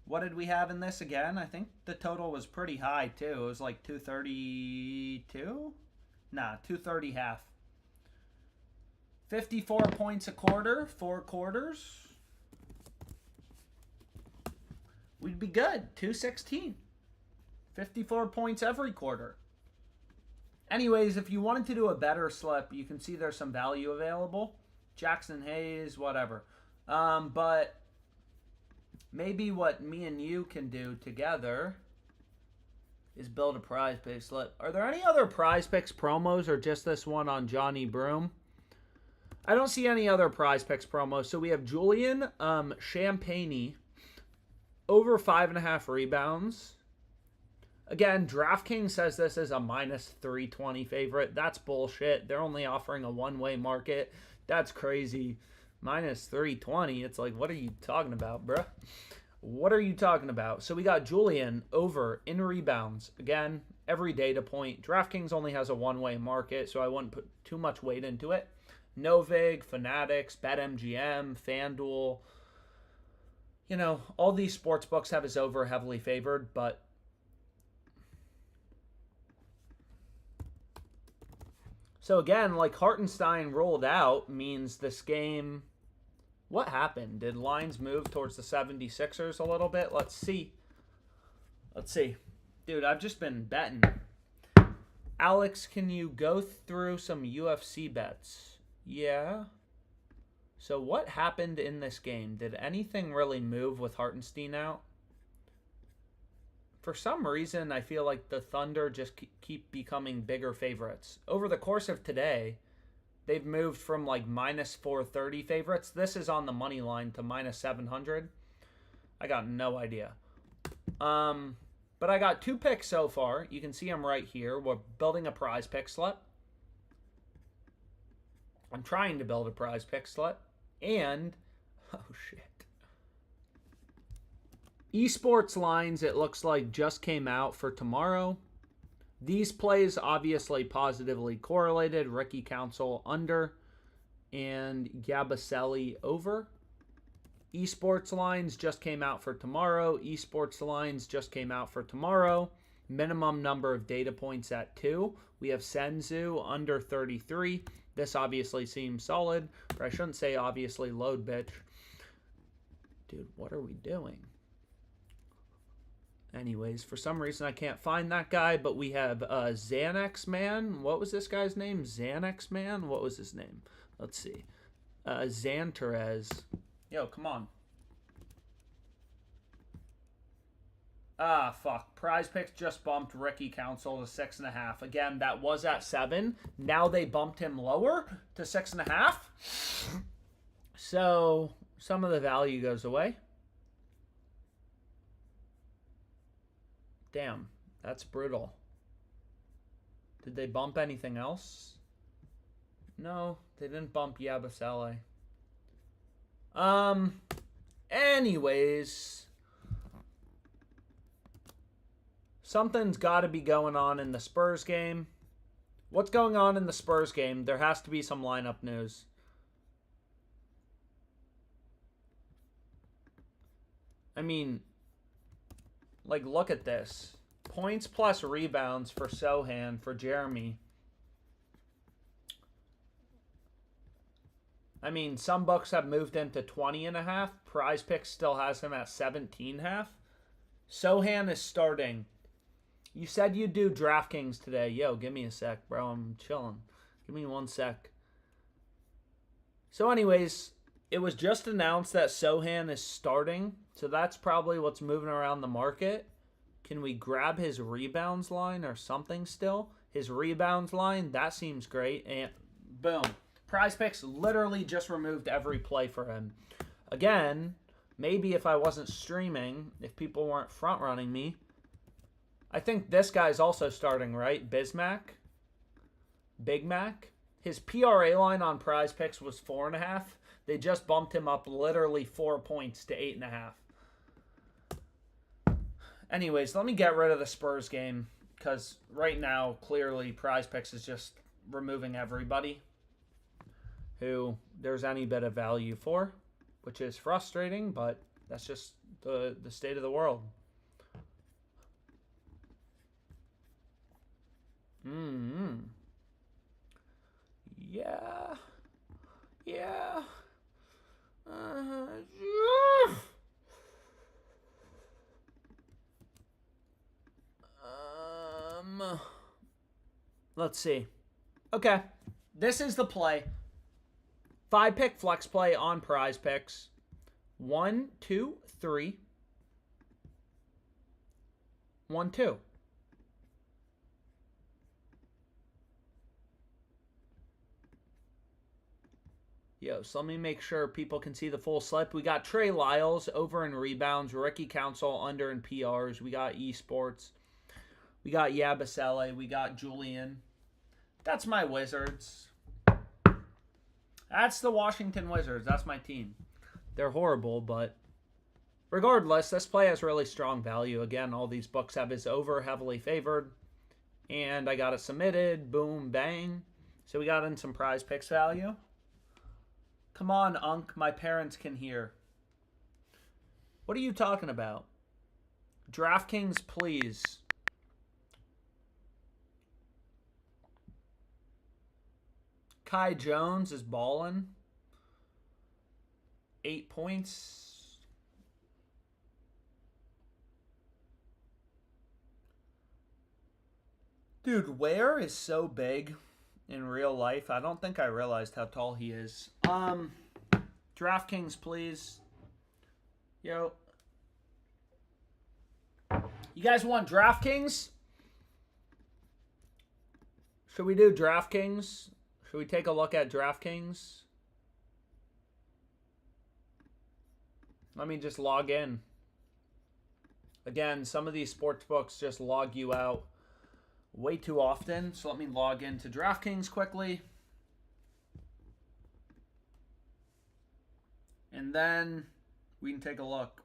What did we have in this again? I think the total was pretty high, too. It was like 232? Nah, 230 half. 54 points a quarter, 4 quarters. We'd be good. 216. 54 points every quarter. Anyways, if you wanted to do a better slip, you can see there's some value available. Jackson Hayes, whatever. But maybe what me and you can do together is build a PrizePicks slip. Are there any other PrizePicks promos or just this one on Johnny Broom? I don't see any other PrizePicks promos. So we have Julian Champagne over 5.5 rebounds. Again, DraftKings says this is a minus 320 favorite. That's bullshit. They're only offering a one-way market. That's crazy. Minus 320. It's like, what are you talking about, bruh? What are you talking about? So we got Julian over in rebounds. Again, every data point. DraftKings only has a one-way market, so I wouldn't put too much weight into it. Novig, Fanatics, BetMGM, FanDuel. You know, all these sports books have his over heavily favored, but So again, like Hartenstein rolled out means this game... What happened? Did lines move towards the 76ers a little bit? Let's see. Let's see. Dude, I've just been betting. Alex, can you go through some UFC bets? Yeah. So what happened in this game? Did anything really move with Hartenstein out? For some reason, I feel like the Thunder just keep becoming bigger favorites. Over the course of today, they've moved from like minus 430 favorites. This is on the money line to minus 700. I got no idea. But I got 2 picks so far. You can see them right here. We're building a prize pick slip. I'm trying to build a prize pick slip. And, oh shit. Esports lines, it looks like, just came out for tomorrow. These plays obviously positively correlated. Ricky Council under and Yabusele over. Esports lines just came out for tomorrow. Esports lines just came out for tomorrow. Minimum number of data points at 2. We have Senzu under 33. This obviously seems solid. Or I shouldn't say obviously, load bitch. Dude, what are we doing? Anyways, for some reason I can't find that guy, but we have Xanax Man. What was this guy's name? Xanax Man? What was his name? Let's see. Xanterez. Yo, come on. Ah, fuck. PrizePicks just bumped Ricky Council to 6.5. Again, that was at 7. Now they bumped him lower to 6.5. So, some of the value goes away. Damn, that's brutal. Did they bump anything else? No, they didn't bump Yabusele. Anyways, something's got to be going on in the Spurs game. What's going on in the Spurs game? There has to be some lineup news. I mean, like, look at this. Points plus rebounds for Sohan, for Jeremy. I mean, some books have moved him to 20.5. PrizePicks still has him at 17.5. Sohan is starting. You said you'd do DraftKings today. Yo, give me a sec, bro. I'm chilling. Give me 1 sec. So anyways, it was just announced that Sohan is starting. So that's probably what's moving around the market. Can we grab his rebounds line or something still? His rebounds line, that seems great. And boom. PrizePicks literally just removed every play for him. Again, maybe if I wasn't streaming, if people weren't front running me, I think this guy's also starting, right? Bismack? Big Mac? His PRA line on PrizePicks was 4.5. They just bumped him up literally 4 points to 8.5. Anyways, let me get rid of the Spurs game because right now, clearly, PrizePicks is just removing everybody who there's any bit of value for, which is frustrating, but that's just the state of the world. Yeah. Yeah. Let's see. Okay. This is the play. 5-pick flex play on PrizePicks. 1, 2, 3. 1, 2. Yo, so let me make sure people can see the full slip. We got Trey Lyles over in rebounds. Ricky Council under in PRs. We got esports. We got Yabusele. We got Julian. That's my Wizards. That's the Washington Wizards. That's my team. They're horrible, but regardless, this play has really strong value. Again, all these books have his over heavily favored. And I got it submitted. Boom, bang. So we got in some PrizePicks value. Come on, Unc. My parents can hear. What are you talking about? DraftKings, please. Kai Jones is balling. 8 points. Dude, Ware is so big in real life. I don't think I realized how tall he is. DraftKings, please. Yo. You guys want DraftKings? Should we do DraftKings? Should we take a look at DraftKings? Let me just log in. Again, some of these sports books just log you out way too often. So let me log into DraftKings quickly. And then we can take a look.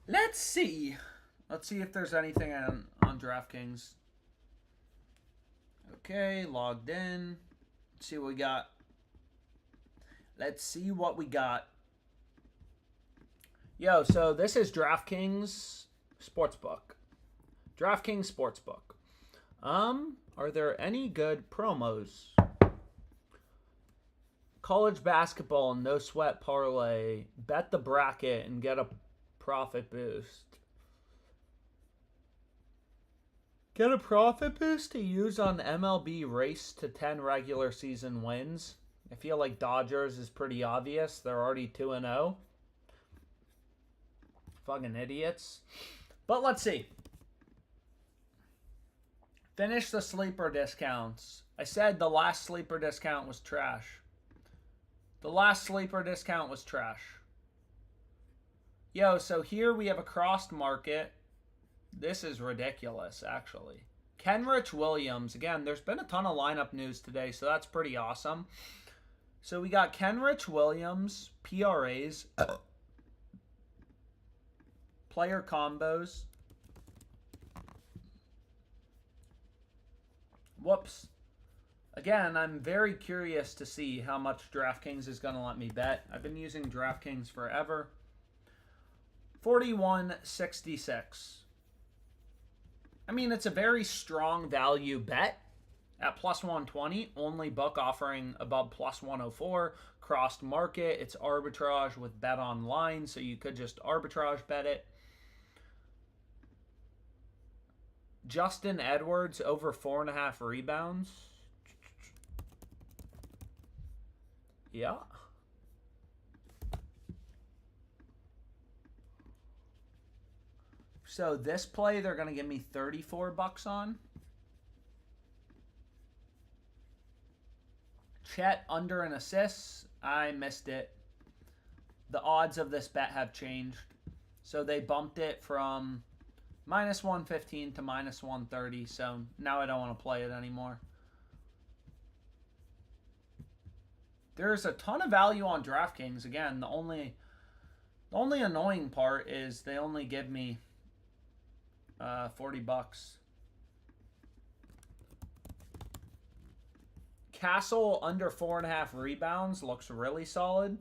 Let's see. Let's see if there's anything on DraftKings. Okay, logged in. Let's see what we got. Let's see what we got. Yo, so this is DraftKings Sportsbook. DraftKings Sportsbook. Are there any good promos? College basketball, no sweat parlay. Bet the bracket and get a profit boost. Get a profit boost to use on MLB race to 10 regular season wins. I feel like Dodgers is pretty obvious. They're already 2-0. Fucking idiots. But let's see. Finish the sleeper discounts. I said the last sleeper discount was trash. The last sleeper discount was trash. Yo, so here we have a crossed market. This is ridiculous, actually. Kenrich Williams. Again, there's been a ton of lineup news today, so that's pretty awesome. So we got Kenrich Williams, PRAs, player combos. Whoops. Again, I'm very curious to see how much DraftKings is going to let me bet. I've been using DraftKings forever. 41.66. I mean, it's a very strong value bet at plus 120. Only book offering above plus 104. Crossed market. It's arbitrage with bet online, so you could just arbitrage bet it. Justin Edwards over 4.5 rebounds. Yeah. So this play, they're going to give me $34 on. Chet under an assist. I missed it. The odds of this bet have changed. So they bumped it from minus 115 to minus 130. So now I don't want to play it anymore. There's a ton of value on DraftKings. Again, the only annoying part is they only give me $40. Castle under 4.5 rebounds looks really solid.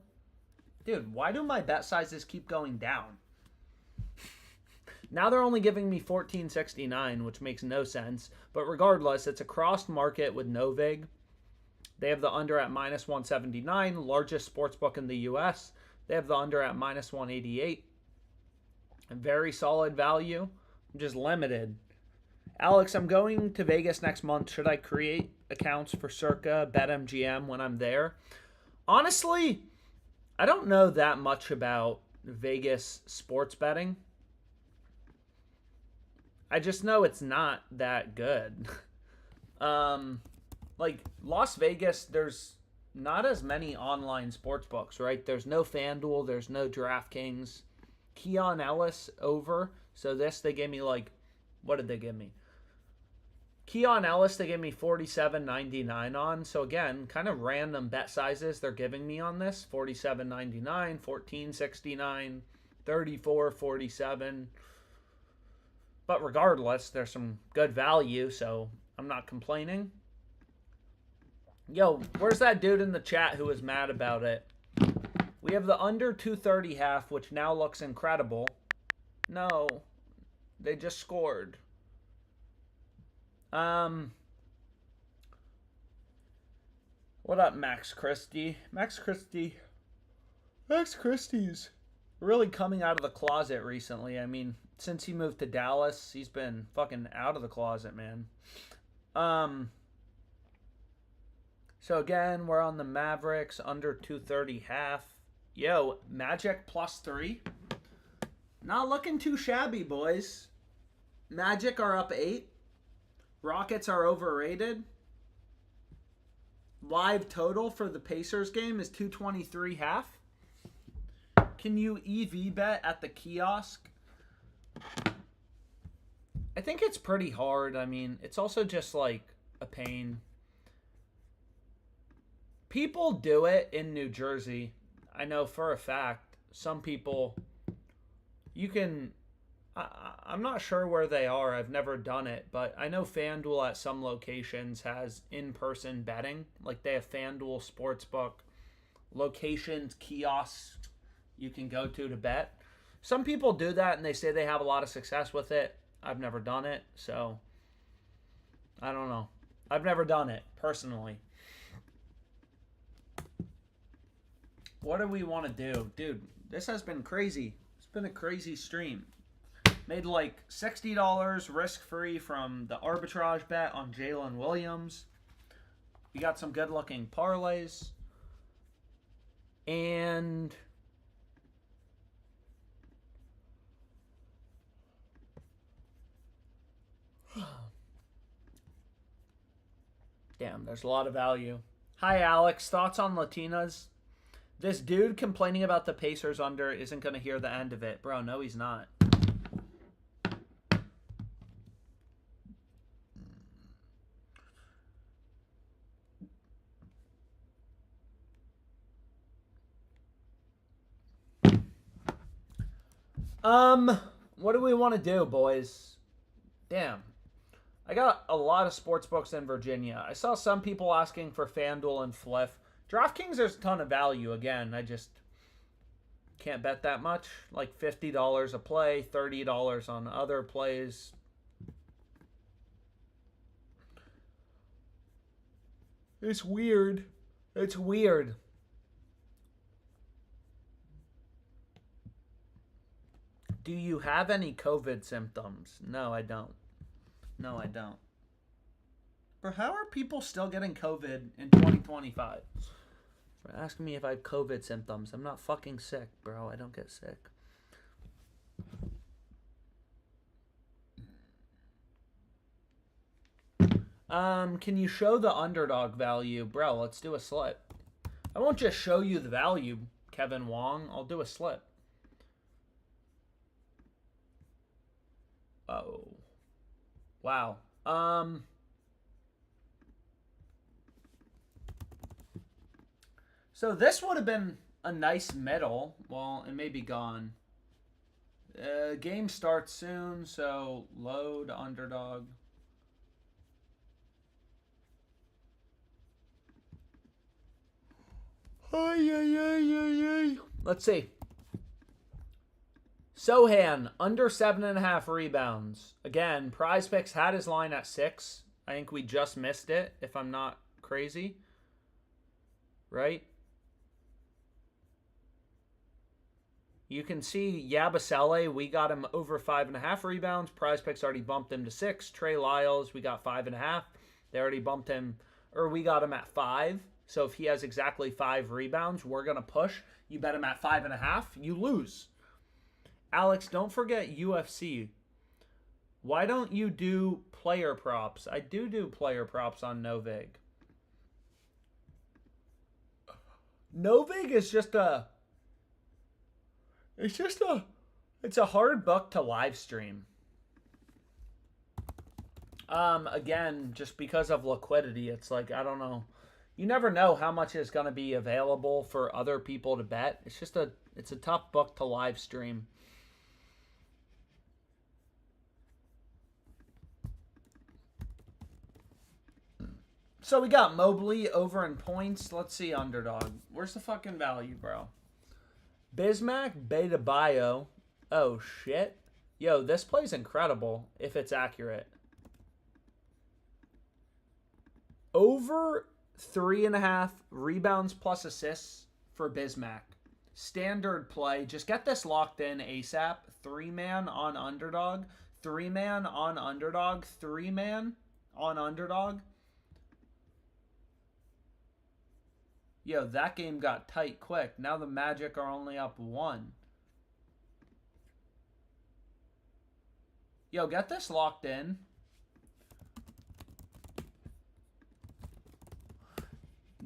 Dude, why do my bet sizes keep going down? Now they're only giving me $14.69, which makes no sense. But regardless, it's a crossed market with no vig. They have the under at minus 179, largest sportsbook in the U.S. They have the under at minus 188. A very solid value. Just limited. Alex, I'm going to Vegas next month. Should I create accounts for Circa, BetMGM when I'm there? Honestly, I don't know that much about Vegas sports betting. I just know it's not that good. Like Las Vegas, there's not as many online sports books, right? There's no FanDuel, there's no DraftKings. Keon Ellis over. So this, they gave me like, what did they give me? Keon Ellis, they gave me $47.99 on. So again, kind of random bet sizes they're giving me on this. $47.99, $14.69, $34.47. But regardless, there's some good value, so I'm not complaining. Yo, where's that dude in the chat who was mad about it? We have the under 230 half, which now looks incredible. No, they just scored. What up, Max Christie? Max Christie's really coming out of the closet recently. I mean, since he moved to Dallas, he's been fucking out of the closet, man. So again, we're on the Mavericks under 230 half. Yo, Magic +3. Not looking too shabby, boys. Magic are up 8. Rockets are overrated. Live total for the Pacers game is 223 half. Can you EV bet at the kiosk? I think it's pretty hard. I mean, it's also just like a pain. People do it in New Jersey. I know for a fact. Some people, you can, I'm not sure where they are. I've never done it, but I know FanDuel at some locations has in-person betting. Like they have FanDuel Sportsbook locations, kiosks you can go to bet. Some people do that and they say they have a lot of success with it. I've never done it, so I don't know. I've never done it personally. What do we want to do? Dude, this has been crazy. It's been a crazy stream. Made like $60 risk-free from the arbitrage bet on Jalen Williams. We got some good-looking parlays. And damn, there's a lot of value. Hi, Alex. Thoughts on Latinas? This dude complaining about the Pacers under isn't going to hear the end of it. Bro, no, he's not. What do we want to do, boys? Damn. I got a lot of sportsbooks in Virginia. I saw some people asking for FanDuel and Fliff. DraftKings, there's a ton of value. Again, I just can't bet that much. Like $50 a play, $30 on other plays. It's weird. It's weird. Do you have any COVID symptoms? No, I don't. No, I don't. Bro, how are people still getting COVID in 2025? For asking me if I have COVID symptoms. I'm not fucking sick, bro. I don't get sick. Can you show the underdog value? Bro, let's do a slip. I won't just show you the value, Kevin Wong. I'll do a slip. Oh. Wow. So this would have been a nice middle. Well, it may be gone. Game starts soon, so load underdog. Let's see. Sohan, under 7.5 rebounds. Again, PrizePicks had his line at 6. I think we just missed it, if I'm not crazy. Right? You can see Yabusele, we got him over 5.5 rebounds. PrizePicks already bumped him to 6. Trey Lyles, we got 5.5. They already bumped him, or we got him at 5. So if he has exactly 5 rebounds, we're going to push. You bet him at 5.5, you lose. Alex, don't forget UFC. Why don't you do player props? I do player props on Novig. Novig is just a... It's a hard book to live stream. Again, just because of liquidity, it's like, I don't know. You never know how much is going to be available for other people to bet. It's a tough book to live stream. So we got Mobley over in points. Let's see underdog. Where's the fucking value, bro? Bismack, Beta Bio. Oh, shit. Yo, this play's incredible if it's accurate. Over 3.5 rebounds plus assists for Bismack. Standard play. Just get this locked in ASAP. 3-man on Underdog. 3-man on Underdog. 3-man on Underdog. Yo, that game got tight quick. Now the Magic are only up 1. Yo, get this locked in.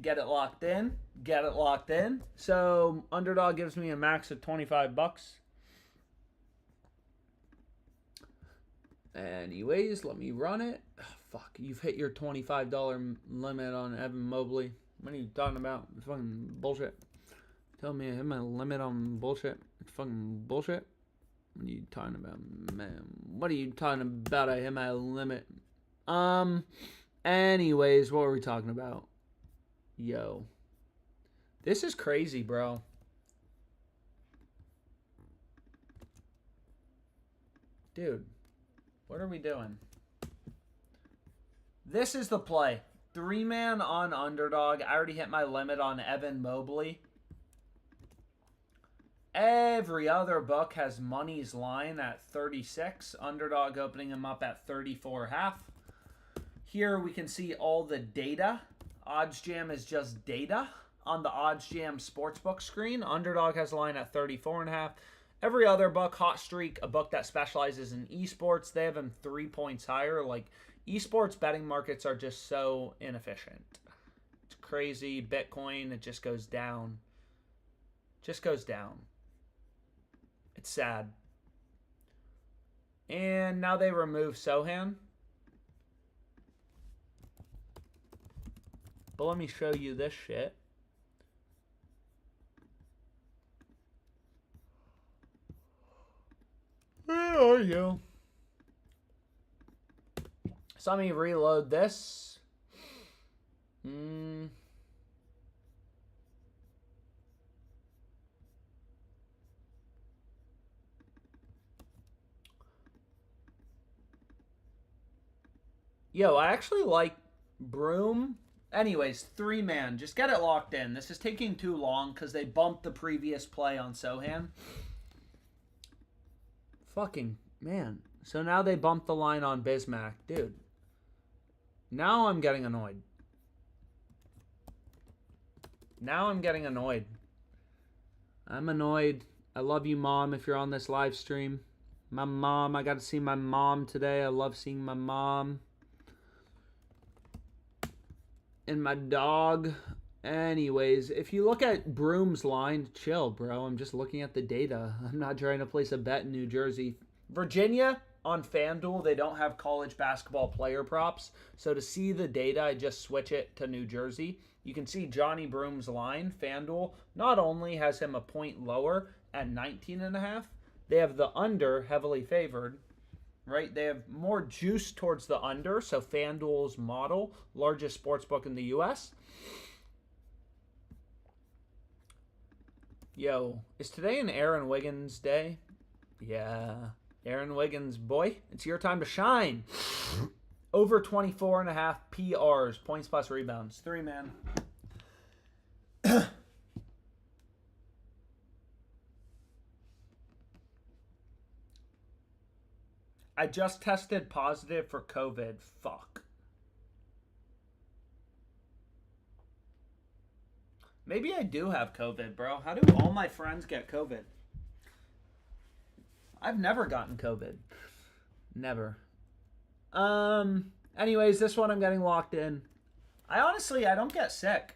Get it locked in. Get it locked in. So, Underdog gives me a max of $25. Anyways, let me run it. Oh, fuck, you've hit your $25 limit on Evan Mobley. What are you talking about? It's fucking bullshit. Tell me I hit my limit on bullshit. It's fucking bullshit. What are you talking about, man? What are you talking about? I hit my limit. Anyways, what were we talking about? Yo. This is crazy, bro. Dude, what are we doing? This is the play. 3-man on Underdog. I already hit my limit on Evan Mobley. Every other book has money's line at 36. Underdog opening him up at 34.5. Here we can see all the data. OddsJam is just data on the OddsJam Sportsbook screen. Underdog has a line at 34.5. Every other book, Hot Streak, a book that specializes in esports, they have him 3 points higher. Like, esports betting markets are just so inefficient. It's crazy. Bitcoin, it just goes down. Just goes down. It's sad. And now they remove Sohan. But let me show you this shit. Where are you? So let me reload this. Yo, I actually like Broom. Anyways, 3-man. Just get it locked in. This is taking too long because they bumped the previous play on Sohan. Fucking, man. So now they bumped the line on Bismack. Dude. Now I'm getting annoyed. Now I'm getting annoyed. I'm annoyed. I love you, Mom, if you're on this live stream. My mom. I got to see my mom today. I love seeing my mom. And my dog. Anyways, if you look at Broom's line, chill, bro. I'm just looking at the data. I'm not trying to place a bet in New Jersey. Virginia, on FanDuel, they don't have college basketball player props. So to see the data, I just switch it to New Jersey. You can see Johnny Broom's line. FanDuel not only has him a point lower at 19.5, they have the under heavily favored. Right? They have more juice towards the under. So FanDuel's model, largest sportsbook in the U.S. Yo, is today an Aaron Wiggins day? Yeah. Aaron Wiggins, boy, it's your time to shine. Over 24.5 PRs, points plus rebounds. 3-man. I just tested positive for COVID. Fuck. Maybe I do have COVID, bro. How do all my friends get COVID? I've never gotten COVID. Never. Anyways, this one I'm getting locked in. I don't get sick.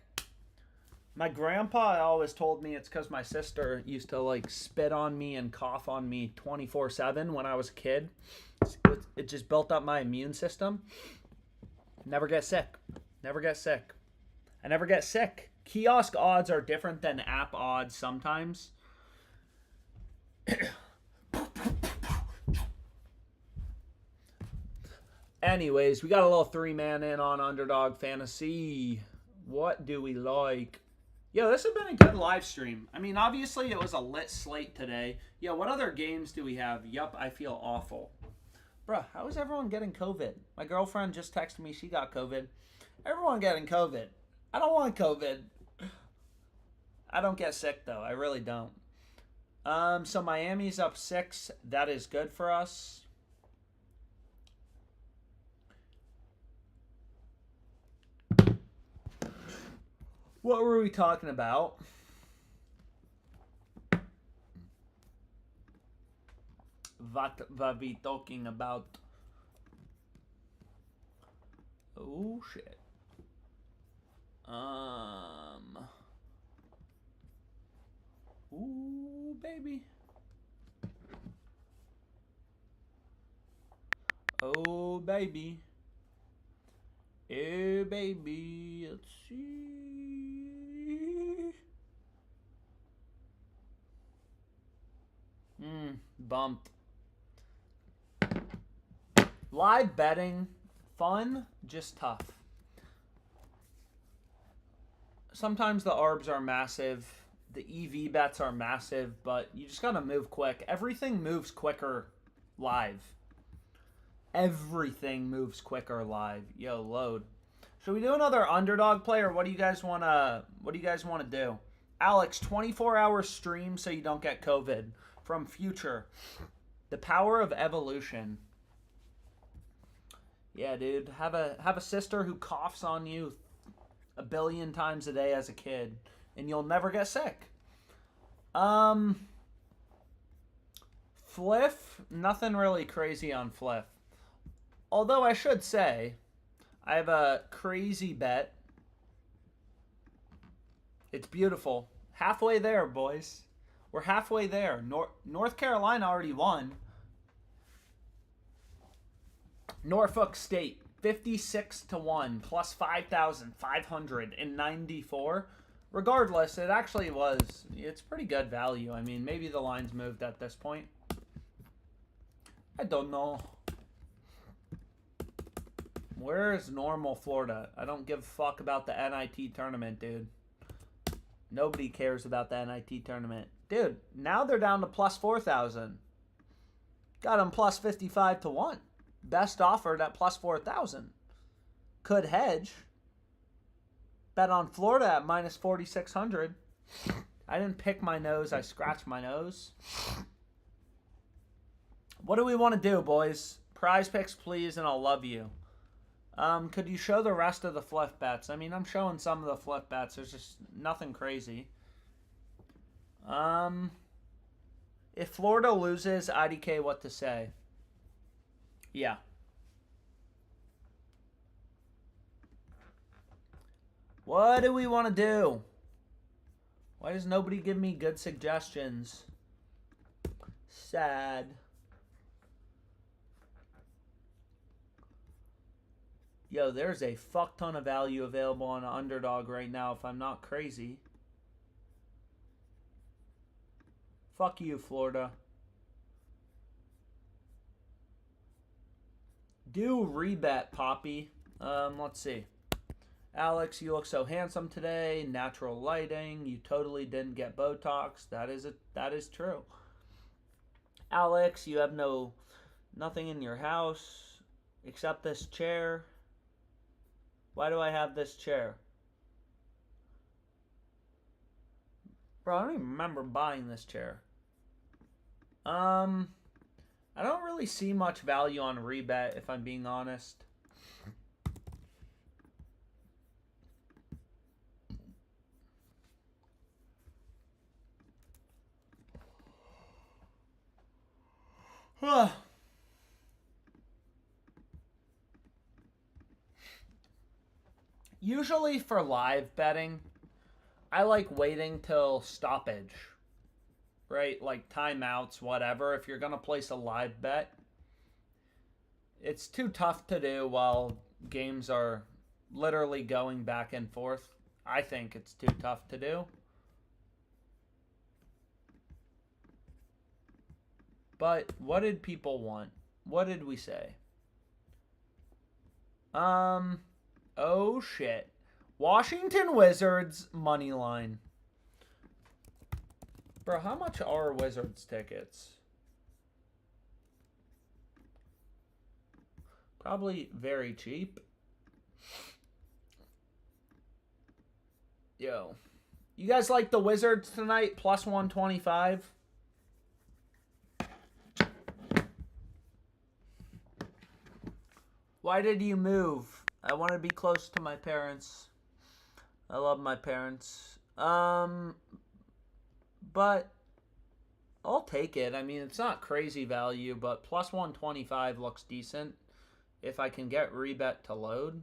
My grandpa always told me it's because my sister used to like spit on me and cough on me 24/7 when I was a kid. It just built up my immune system. Never get sick. Never get sick. I never get sick. Kiosk odds are different than app odds sometimes. Anyways, we got a little 3-man in on Underdog Fantasy. What do we like? Yo, this has been a good live stream. I mean, obviously, it was a lit slate today. Yo, what other games do we have? Yup, I feel awful. Bruh, how is everyone getting COVID? My girlfriend just texted me she got COVID. Everyone getting COVID. I don't want COVID. I don't get sick, though. I really don't. So Miami's up 6. That is good for us. What were we talking about? What were we talking about? Oh, shit. Ooh, baby. Oh, baby. Oh, baby. Let's see. Bumped. Live betting, fun, just tough. Sometimes the ARBs are massive. The EV bets are massive, but you just got to move quick. Everything moves quicker live. Everything moves quicker live. Yo, load. Should we do another underdog play, or what do you guys want to do? Alex, 24-hour stream so you don't get COVID from Future. The power of evolution. Yeah, dude. Have a sister who coughs on you 1 billion times a day as a kid, and you'll never get sick. Fliff, nothing really crazy on Fliff. Although I should say, I have a crazy bet. It's beautiful. Halfway there, boys. We're halfway there. North Carolina already won. Norfolk State, 56-1, plus 5,594. Regardless, it actually it's pretty good value. I mean, maybe the line's moved at this point. I don't know. Where is normal Florida? I don't give a fuck about the NIT tournament, dude. Nobody cares about the NIT tournament. Dude, now they're down to plus 4,000. Got them plus 55-1. Best offered at plus 4,000. Could hedge. Bet on Florida at minus 4,600. I didn't pick my nose. I scratched my nose. What do we want to do, boys? PrizePicks, please, and I'll love you. Could you show the rest of the Fliff bets? I mean, I'm showing some of the Fliff bets. There's just nothing crazy. If Florida loses, IDK, what to say? Yeah. What do we want to do? Why does nobody give me good suggestions? Sad. Yo, there's a fuck ton of value available on Underdog right now if I'm not crazy. Fuck you, Florida. Do Rebet, Poppy. Let's see. Alex, you look so handsome today. Natural lighting. You totally didn't get Botox. That is true. Alex, you have nothing in your house except this chair. Why do I have this chair? Bro, I don't even remember buying this chair. I don't really see much value on Rebet, if I'm being honest. Usually for live betting, I like waiting till stoppage, right? Like timeouts, whatever. If you're going to place a live bet, it's too tough to do while games are literally going back and forth. I think it's too tough to do. But what did people want? What did we say? Oh shit. Washington Wizards money line. Bro, how much are Wizards tickets? Probably very cheap. Yo. You guys like the Wizards tonight? Plus 125. Why did you move? I want to be close to my parents. I love my parents. But I'll take it. I mean, it's not crazy value, but plus 125 looks decent if I can get Rebet to load.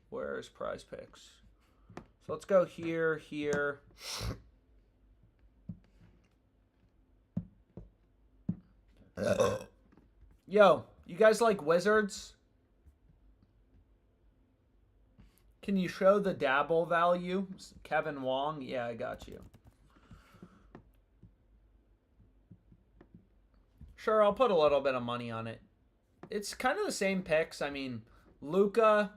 Where's PrizePicks? So let's go here. Yo, you guys like Wizards? Can you show the dabble value? Kevin Wong? Yeah, I got you. Sure, I'll put a little bit of money on it. It's kind of the same picks. I mean, Luka,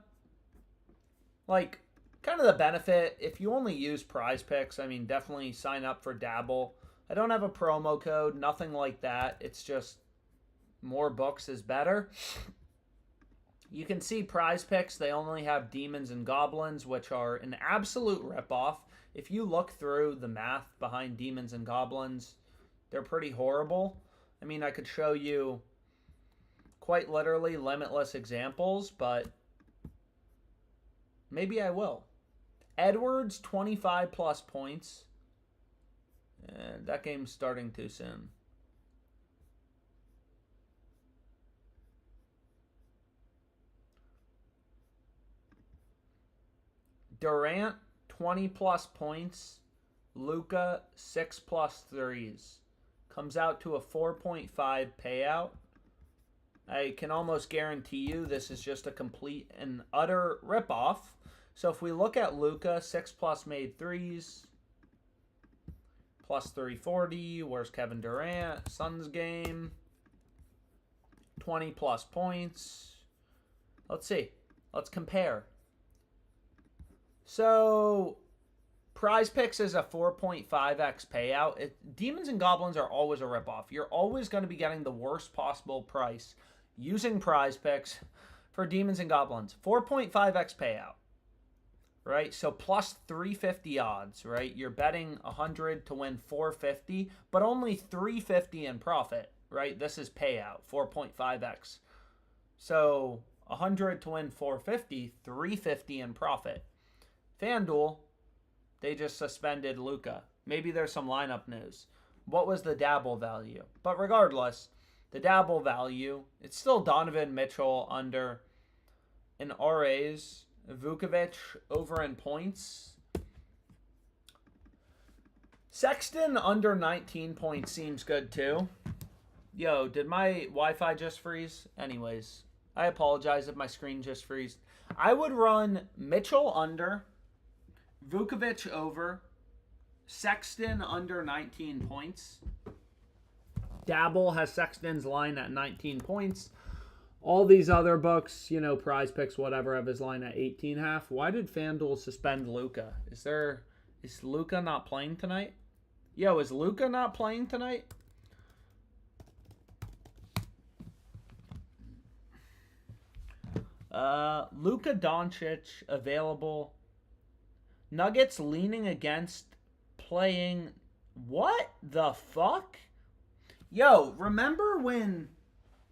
like, kind of the benefit. If you only use PrizePicks, I mean, definitely sign up for Dabble. I don't have a promo code, nothing like that. It's just more books is better. You can see PrizePicks, they only have Demons and Goblins, which are an absolute ripoff. If you look through the math behind Demons and Goblins, they're pretty horrible. I mean, I could show you quite literally limitless examples, but maybe I will. Edwards, 25 plus points. And that game's starting too soon. Durant, 20 plus points. Luka, 6 plus threes. Comes out to a 4.5 payout. I can almost guarantee you this is just a complete and utter ripoff. So if we look at Luka, 6 plus made threes. Plus 340. Where's Kevin Durant? Suns game. 20 plus points. Let's see. Let's compare. So, PrizePicks is a 4.5x payout. Demons and Goblins are always a ripoff. You're always going to be getting the worst possible price using PrizePicks for Demons and Goblins. 4.5x payout, right? So plus 350 odds, right? You're betting 100 to win 450, but only 350 in profit, right? This is payout, 4.5x. So 100 to win 450, 350 in profit. FanDuel, they just suspended Luka. Maybe there's some lineup news. What was the dabble value? But regardless, the dabble value, it's still Donovan Mitchell under in RAs. Vukovic over in points. Sexton under 19 points seems good too. Yo, did my Wi-Fi just freeze? Anyways, I apologize if my screen just freezed. I would run Mitchell under, Vukovic over, Sexton under 19 points. Dabble has Sexton's line at 19 points. All these other books, you know, PrizePicks, whatever, have his line at 18.5. Why did FanDuel suspend Luka? Is Luka not playing tonight? Yo, is Luka not playing tonight? Luka Doncic available. Nuggets leaning against playing. What the fuck? Yo, remember when...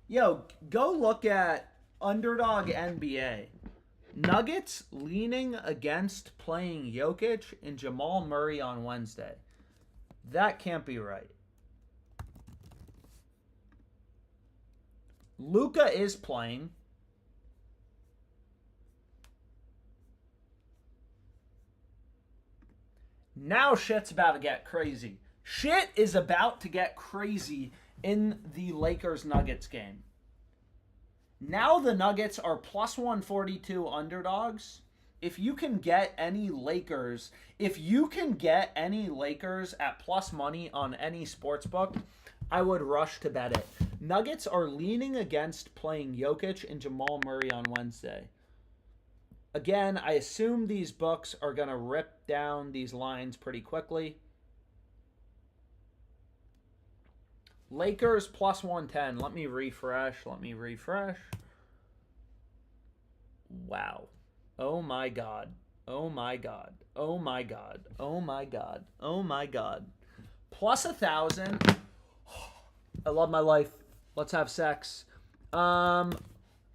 Yo, go look at Underdog NBA. Nuggets leaning against playing Jokic and Jamal Murray on Wednesday. That can't be right. Luka is playing. Now shit's about to get crazy. Shit is about to get crazy in the Lakers-Nuggets game. Now the Nuggets are plus 142 underdogs. If you can get any Lakers at plus money on any sportsbook, I would rush to bet it. Nuggets are leaning against playing Jokic and Jamal Murray on Wednesday. Again, I assume these books are going to rip down these lines pretty quickly. Lakers plus 110. Let me refresh. Wow. Oh my god. Oh my god. Oh my god. Oh my god. Oh my god. Plus 1,000. I love my life. Let's have sex. I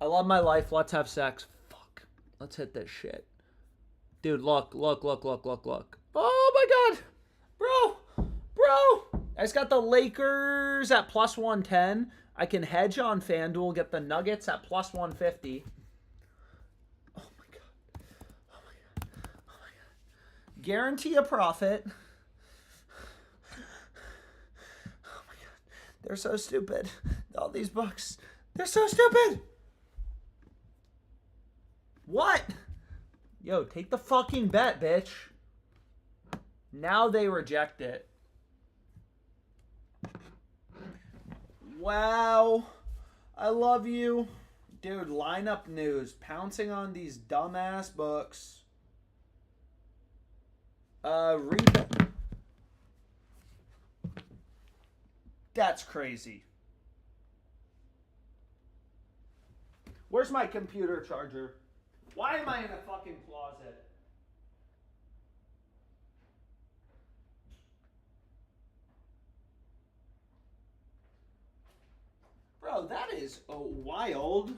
love my life. Let's have sex. Fuck. Let's hit this shit. Dude, look. Oh my god. Bro. I just got the Lakers at plus 110. I can hedge on FanDuel, get the Nuggets at plus 150. Oh my god. Guarantee a profit. Oh my god. They're so stupid. All these books. They're so stupid. What? Yo, take the fucking bet, bitch. Now they reject it. Wow. I love you. Dude, lineup news. Pouncing on these dumbass books. Rebet. That's crazy. Where's my computer charger? Why am I in a fucking closet? Bro, that is wild.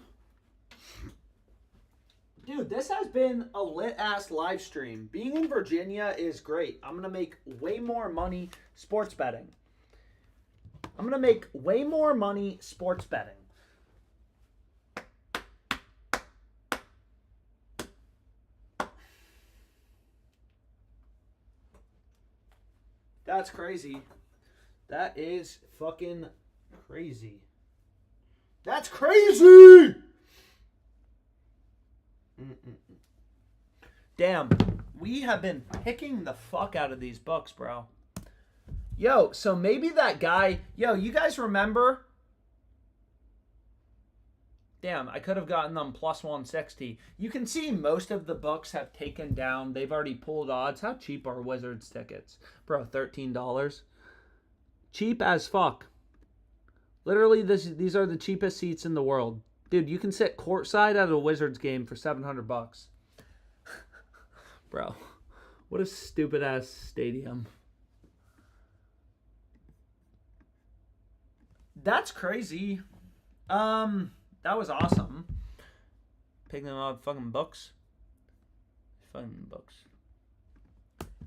Dude, this has been a lit-ass live stream. Being in Virginia is great. I'm going to make way more money sports betting. That's crazy. That is fucking crazy. That's crazy! Damn, we have been picking the fuck out of these books, bro. Yo, so maybe that guy... Yo, you guys remember? Damn, I could have gotten them plus 160. You can see most of the books have taken down. They've already pulled odds. How cheap are Wizards tickets? Bro, $13. Cheap as fuck. Literally, these are the cheapest seats in the world. Dude, you can sit courtside at a Wizards game for $700. Bro, what a stupid-ass stadium. That's crazy. That was awesome. Picking them up fucking books.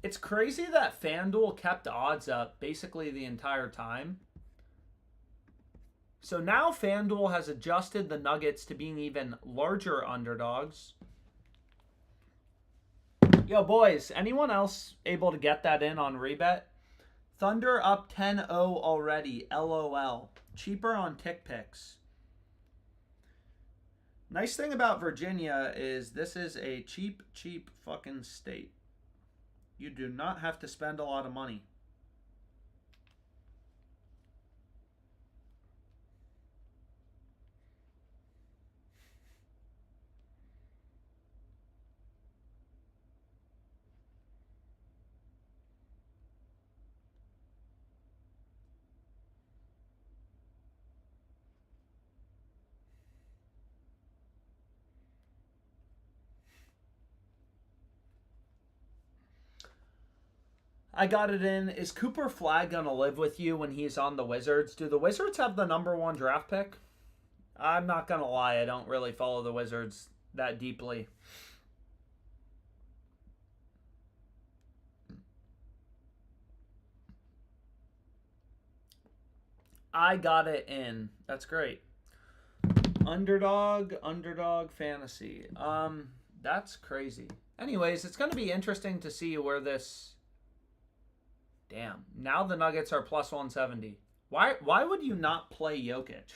It's crazy that FanDuel kept odds up basically the entire time. So now FanDuel has adjusted the Nuggets to being even larger underdogs. Yo, boys, anyone else able to get that in on Rebet? Thunder up 10-0 already. LOL. Cheaper on TickPicks. Nice thing about Virginia is this is a cheap fucking state. You do not have to spend a lot of money. I got it in. Is Cooper Flag going to live with you when he's on the Wizards? Do the Wizards have the #1 draft pick? I'm not going to lie. I don't really follow the Wizards that deeply. I got it in. That's great. Underdog fantasy. That's crazy. Anyways, it's going to be interesting to see where this... Damn. Now the Nuggets are plus 170. Why would you not play Jokic?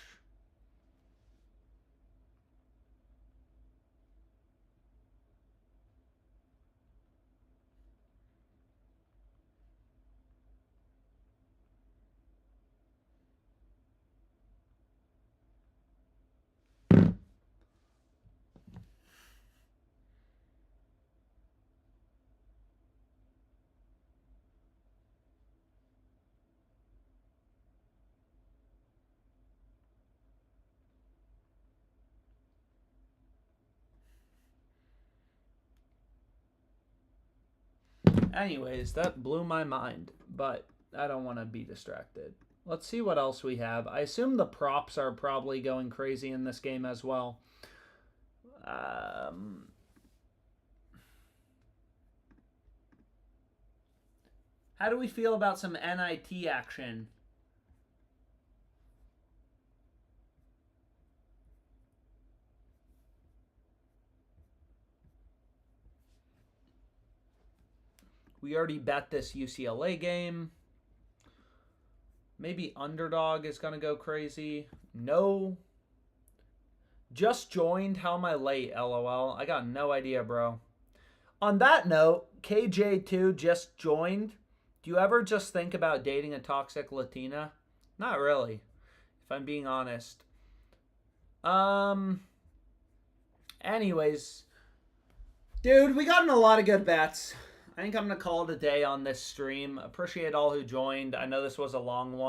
Anyways, that blew my mind, but I don't want to be distracted. Let's see what else we have. I assume the props are probably going crazy in this game as well. How do we feel about some NIT action? We already bet this UCLA game. Maybe Underdog is going to go crazy. No. Just joined. How am I late, LOL? I got no idea, bro. On that note, KJ2 just joined. Do you ever just think about dating a toxic Latina? Not really, if I'm being honest. Anyways, dude, we got in a lot of good bets. I think I'm going to call it a day on this stream. Appreciate all who joined. I know this was a long one.